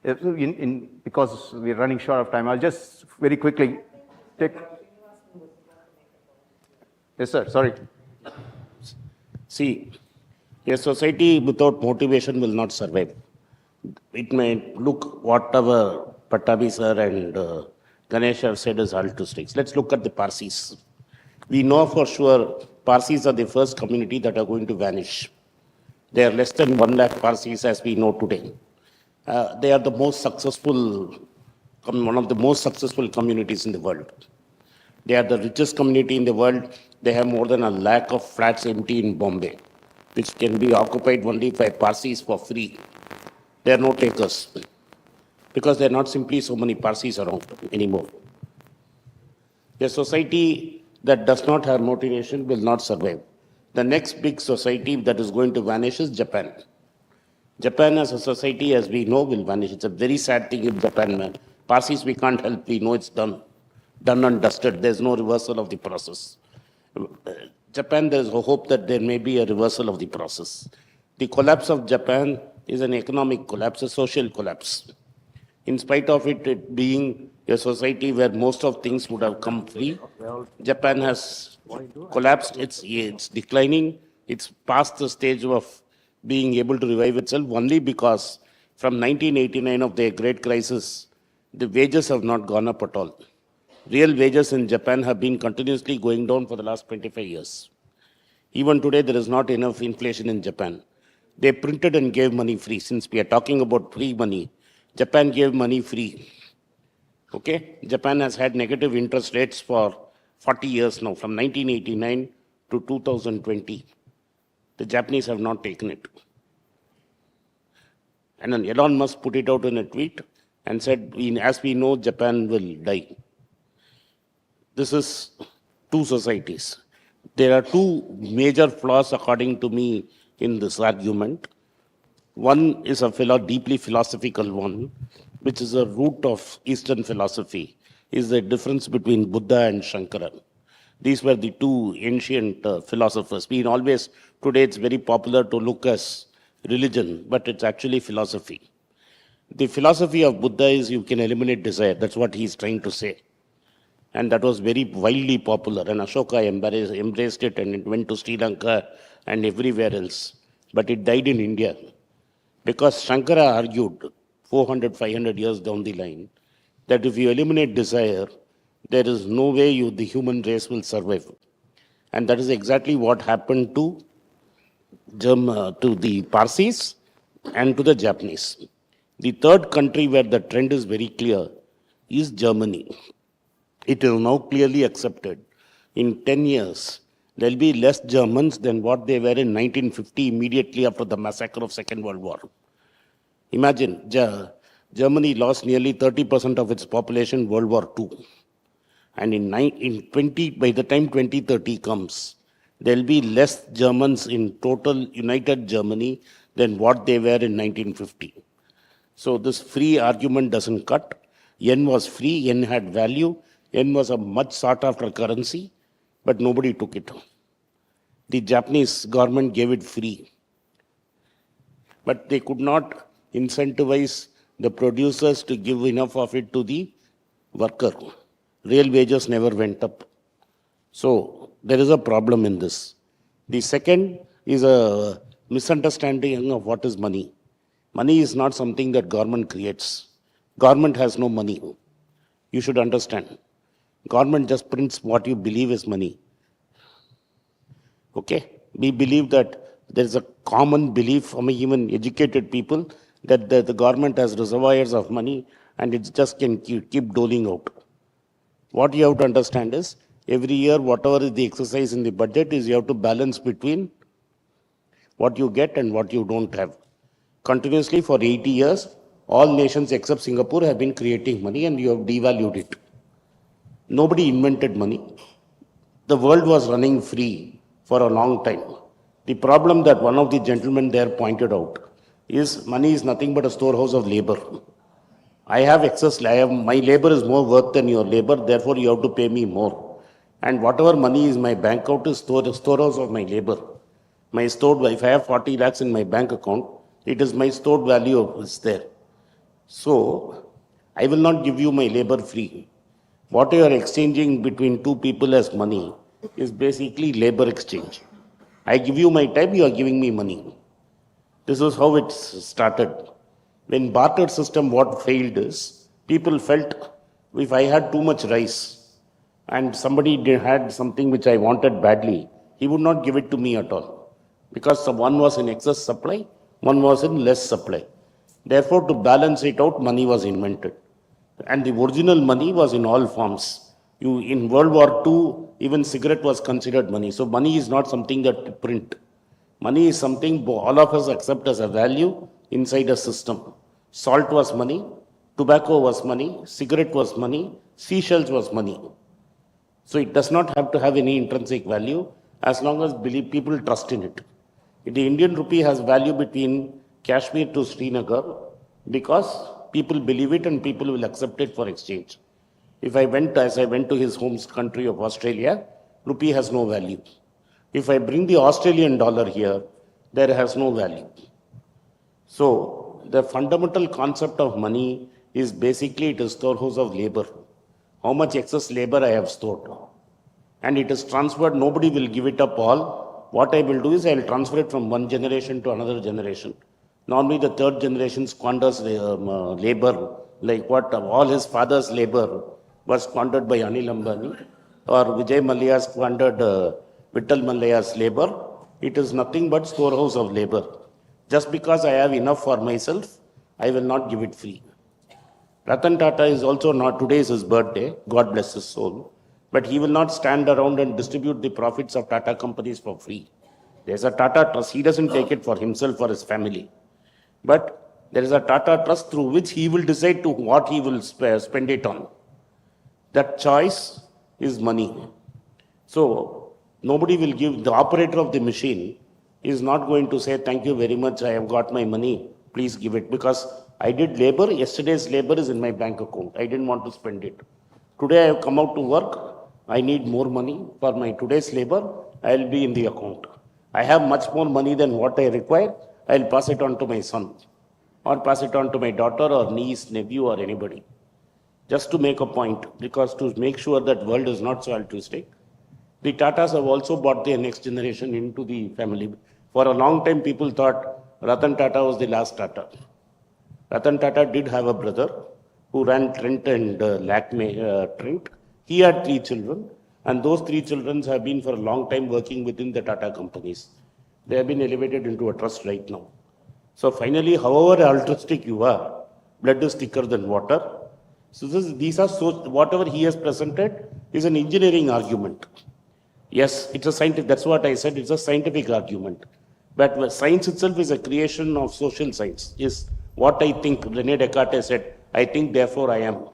because we're running short of time, I'll just very quickly take. Yes, sir. Sorry. See, a society without motivation will not survive. It may look whatever Pattabhi sir and Ganesh have said is altruistic. Let's look at the Parsis. We know for sure Parsis are the first community that are going to vanish. They are less than 1 lakh Parsis as we know today. They are the most successful, one of the most successful communities in the world. They are the richest community in the world. They have more than 1 lakh of flats empty in Bombay, which can be occupied only by Parsis for free. They are no takers, because there are not simply so many Parsis around anymore. A society that does not have motivation will not survive. The next big society that is going to vanish is Japan. Japan as a society, as we know, will vanish. It's a very sad thing in Japan, man. Parsis, we can't help. We know it's done and dusted. There's no reversal of the process. Japan, there's a hope that there may be a reversal of the process. The collapse of Japan is an economic collapse, a social collapse. In spite of it being a society where most of things would have come free, Japan has collapsed. It's declining. It's past the stage of being able to revive itself only because from 1989 of the great crisis, the wages have not gone up at all. Real wages in Japan have been continuously going down for the last 25 years. Even today, there is not enough inflation in Japan. They printed and gave money free. Since we are talking about free money, Japan gave money free. Okay? Japan has had negative interest rates for 40 years now, from 1989 to 2020. The Japanese have not taken it. And then Elon Musk put it out in a tweet and said, as we know, Japan will die. This is two societies. There are two major flaws, according to me, in this argument. One is a deeply philosophical one, which is a root of Eastern philosophy, is the difference between Buddha and Shankara. These were the two ancient philosophers. Today it's very popular to look as religion, but it's actually philosophy. The philosophy of Buddha is you can eliminate desire. That's what he's trying to say. And that was very widely popular. And Ashoka embraced it, and it went to Sri Lanka and everywhere else. But it died in India. Because Shankara argued 400, 500 years down the line that if you eliminate desire, there is no way the human race will survive. And that is exactly what happened to the Parsis and to the Japanese. The third country where the trend is very clear is Germany. It is now clearly accepted. In 10 years, there will be less Germans than what they were in 1950, immediately after the massacre of Second World War. Imagine, Germany lost nearly 30% of its population in World War II. And by the time 2030 comes, there will be less Germans in total united Germany than what they were in 1950. So this free argument doesn't cut. Yen was free, yen had value, yen was a much sought after currency, but nobody took it. The Japanese government gave it free. But they could not incentivize the producers to give enough of it to the worker. Real wages never went up. So there is a problem in this. The second is a misunderstanding of what is money. Money is not something that government creates. Government has no money. You should understand. Government just prints what you believe is money. Okay? We believe that there is a common belief among even educated people that the government has reservoirs of money and it just can keep doling out. What you have to understand is, every year, whatever is the exercise in the budget is you have to balance between what you get and what you don't have. Continuously for 80 years, all nations except Singapore have been creating money and you have devalued it. Nobody invented money. The world was running free for a long time. The problem that one of the gentlemen there pointed out is money is nothing but a storehouse of labor. I have excess, my labor is more worth than your labor, therefore you have to pay me more. And whatever money is my bank account is storehouse of my labor. If I have 40 lakhs in my bank account, it is my stored value is there. So, I will not give you my labor free. What you are exchanging between two people as money is basically labor exchange. I give you my time, you are giving me money. This is how it started. When barter system, what failed is, people felt if I had too much rice and somebody had something which I wanted badly, he would not give it to me at all. Because one was in excess supply, one was in less supply. Therefore, to balance it out, money was invented. And the original money was in all forms. In World War II, even cigarette was considered money. So money is not something that you print. Money is something all of us accept as a value inside a system. Salt was money, tobacco was money, cigarette was money, seashells was money. So it does not have to have any intrinsic value as long as people trust in it. The Indian rupee has value between Kashmir to Srinagar because people believe it and people will accept it for exchange. As I went to his home country of Australia, rupee has no value. If I bring the Australian dollar here, there has no value. So the fundamental concept of money is basically it is storehouse of labor. How much excess labor I have stored. And it is transferred, nobody will give it up all. What I will do is I will transfer it from one generation to another generation. Normally the third generation squanders labor, like what all his father's labor was squandered by Anil Ambani, or Vijay Mallya squandered Vittal Mallaya's labor. It is nothing but storehouse of labor. Just because I have enough for myself, I will not give it free. Ratan Tata is also not, today is his birthday, God bless his soul, but he will not stand around and distribute the profits of Tata companies for free. There's a Tata Trust, he doesn't take it for himself or his family. But there is a Tata Trust through which he will decide to what he will spend it on. That choice is money. So, Nobody will give, the operator of the machine is not going to say, thank you very much, I have got my money, please give it. Because I did labor, yesterday's labor is in my bank account. I didn't want to spend it. Today I have come out to work, I need more money for my today's labor, I will be in the account. I have much more money than what I require, I will pass it on to my son, or pass it on to my daughter or niece, nephew or anybody. Just to make a point, because to make sure that world is not so altruistic, the Tatas have also brought their next generation into the family. For a long time, people thought Ratan Tata was the last Tata. Ratan Tata did have a brother who ran Trent and Lakme Trent. He had 3 children, and those 3 children have been for a long time working within the Tata companies. They have been elevated into a trust right now. So finally, however altruistic you are, blood is thicker than water. So these are whatever he has presented is an engineering argument. Yes, it's a scientific, that's what I said, it's a scientific argument. But science itself is a creation of social science, is what I think. René Descartes said, I think, therefore I am.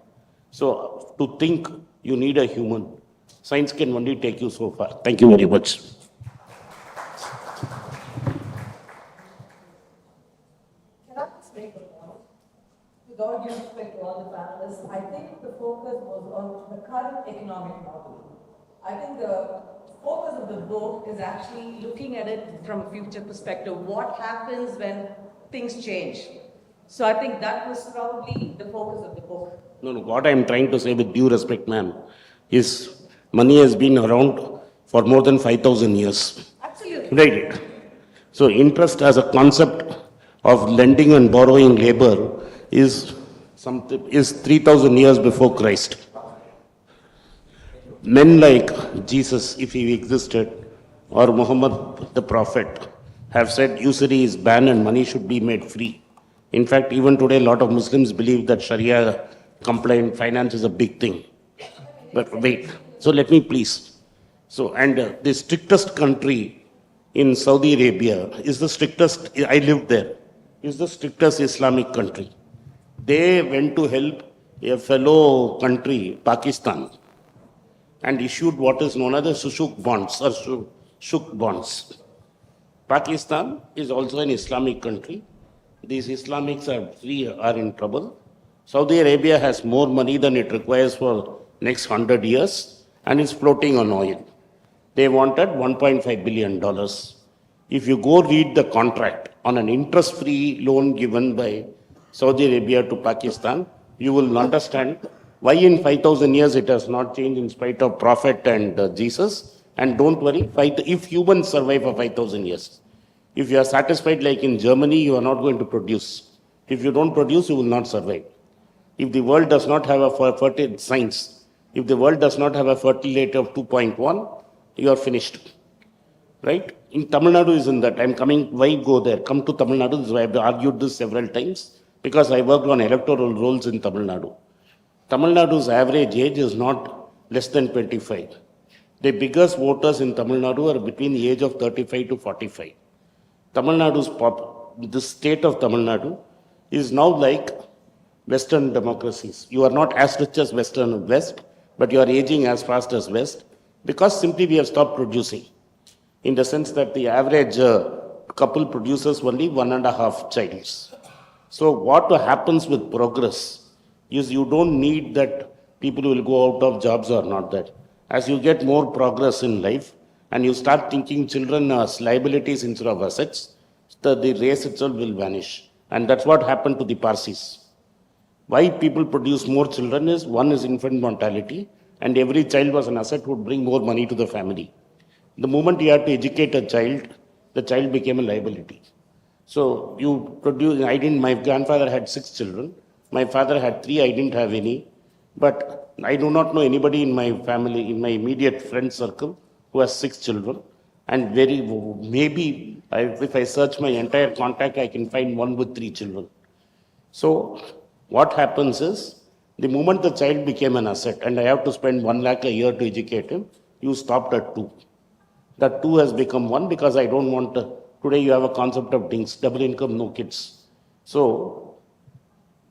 So to think, you need a human. Science can only take you so far. Thank you very much. Can I just make a point? With all due respect to all the panelists, I think the focus was on the current economic model. I think the focus of the book is actually looking at it from a future perspective. What happens when things change? So I think that was probably the focus of the book. No, what I am trying to say with due respect, ma'am, is money has been around for more than 5,000 years. Absolutely. Right. So interest as a concept of lending and borrowing labor is 3,000 years before Christ. Men like Jesus, if he existed, or Muhammad the Prophet, have said usury is banned and money should be made free. In fact, even today, a lot of Muslims believe that Sharia compliant finance is a big thing. But wait, so let me please. So, and the strictest country in Saudi Arabia is the strictest, I lived there, is the strictest Islamic country. They went to help a fellow country, Pakistan, and issued what is known as the Sushuk bonds or Shuk bonds. Pakistan is also an Islamic country. These Islamics are in trouble. Saudi Arabia has more money than it requires for next 100 years and is floating on oil. They wanted $1.5 billion. If you go read the contract on an interest-free loan given by Saudi Arabia to Pakistan, you will understand why in 5,000 years it has not changed in spite of Prophet and Jesus. And don't worry, if humans survive for 5,000 years. If you are satisfied like in Germany, you are not going to produce. If you don't produce, you will not survive. If the world does not have a fertility science, if the world does not have a fertility rate of 2.1, you are finished. Right? In Tamil Nadu is in that. I'm coming, why go there? Come to Tamil Nadu. I have argued this several times because I worked on electoral rolls in Tamil Nadu. Tamil Nadu's average age is not less than 25. The biggest voters in Tamil Nadu are between the age of 35 to 45. Tamil Nadu's the state of Tamil Nadu is now like Western democracies. You are not as rich as Western West, but you are aging as fast as West because simply we have stopped producing. In the sense that the average couple produces only 1.5 childs. So what happens with progress is you don't need that people will go out of jobs or not that. As you get more progress in life and you start thinking children as liabilities instead of assets, the race itself will vanish. And that's what happened to the Parsis. Why people produce more children is, one is infant mortality, and every child was an asset would bring more money to the family. The moment you had to educate a child, the child became a liability. So you produce, my grandfather had 6 children. My father had 3, I didn't have any. But I do not know anybody in my family, in my immediate friend circle, who has 6 children. And maybe if I search my entire contact, I can find one with 3 children. So what happens is, the moment the child became an asset and I have to spend 1 lakh a year to educate him, you stopped at 2. That 2 has become 1 because I don't want to, today you have a concept of DINKS, double income, no kids. So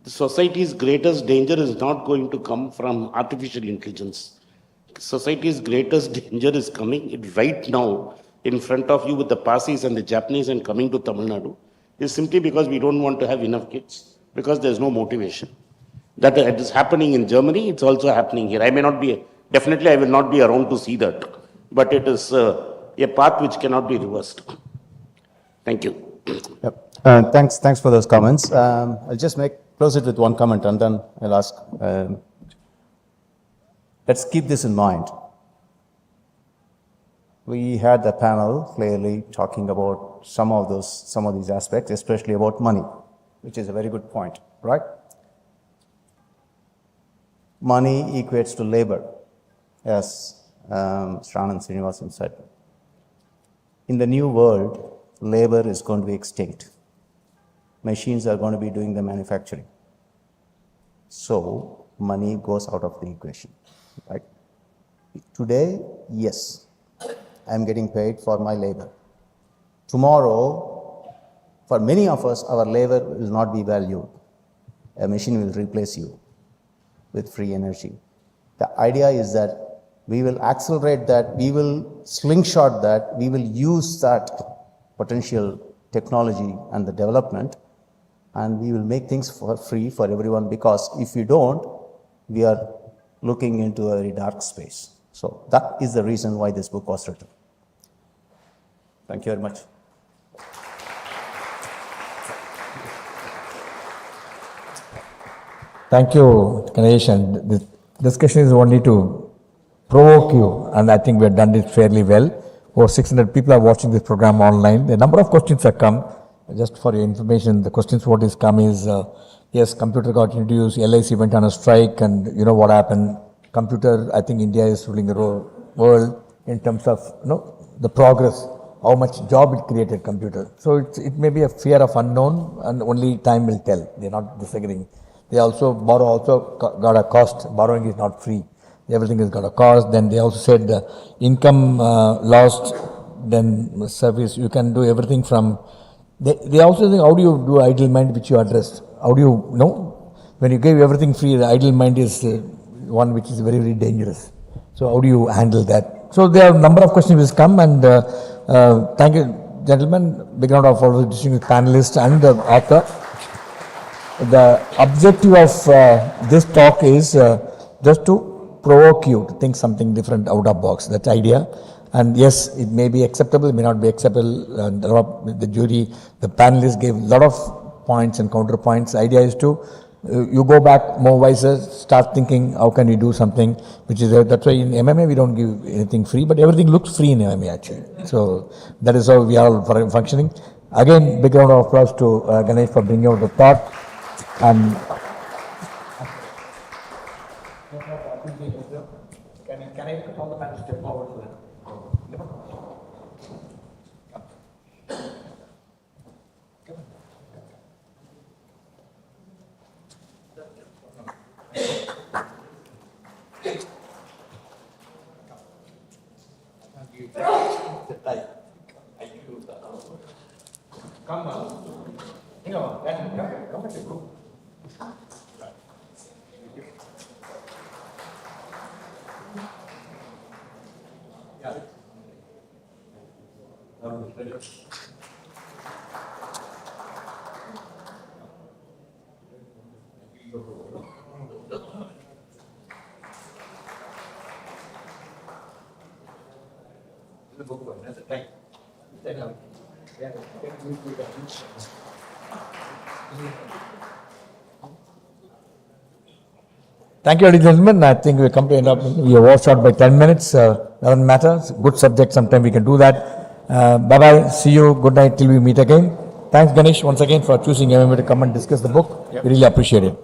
the society's greatest danger is not going to come from artificial intelligence. society's greatest danger is coming right now in front of you with the Parsis and the Japanese and coming to Tamil Nadu is simply because we don't want to have enough kids, because there's no motivation. That it is happening in Germany, it's also happening here. I may not be, definitely I will not be around to see that, but it is a path which cannot be reversed. Thank you. Yep. Thanks for those comments. I'll just close it with one comment and then I'll ask. Let's keep this in mind. We had the panel clearly talking about some of these aspects, especially about money, which is a very good point, right? Money equates to labor, as Srinivasan said. In the new world, labor is going to be extinct. Machines are going to be doing the manufacturing. So money goes out of the equation, right? Today, yes, I'm getting paid for my labor. Tomorrow, for many of us, our labor will not be valued. A machine will replace you with free energy. The idea is that we will accelerate that, we will slingshot that, we will use that potential technology and the development, and we will make things for free for everyone, because if we don't, we are looking into a very dark space. So that is the reason why this book was written. Thank you very much. Thank you, Ganesh. And the discussion is only to provoke you, and I think we have done it fairly well. Over 600 people are watching this program online. The number of questions have come. Just for your information, the questions what is come is, yes, computer got introduced, LIC went on a strike, and you know what happened. Computer, I think India is ruling the world in terms of the progress, how much job it created, computer. So it may be a fear of unknown, and only time will tell. They're not disagreeing. They also got a cost. Borrowing is not free. Everything has got a cost. Then they also said the income lost, then service, you can do everything from. They also think, how do you do idle mind, which you addressed? How do you know? When you give everything free, the idle mind is one which is very, very dangerous. So how do you handle that? So there are a number of questions which come, and thank you, gentlemen. Big round of applause to distinguished panelists and the author. The objective of this talk is just to provoke you to think something different out of box. That's the idea. And yes, it may be acceptable, it may not be acceptable. And the jury, the panelists gave a lot of points and counterpoints. The idea is to you go back more wiser, start thinking how can you do something which is that's why in MMA we don't give anything free, but everything looks free in MMA actually. So that is how we are all functioning. Again, big round of applause to Ganesh for bringing out the thought. And can I call the panel step forward for that? Come on. Hang on. Come at the group. Thank you, ladies and gentlemen. I think we come to end up. We are washed out by 10 minutes. Doesn't matter. It's a good subject. Sometime we can do that. Bye bye. See you. Good night till we meet again. Thanks, Ganesh, once again for choosing MMA to come and discuss the book. Yep. We really appreciate it.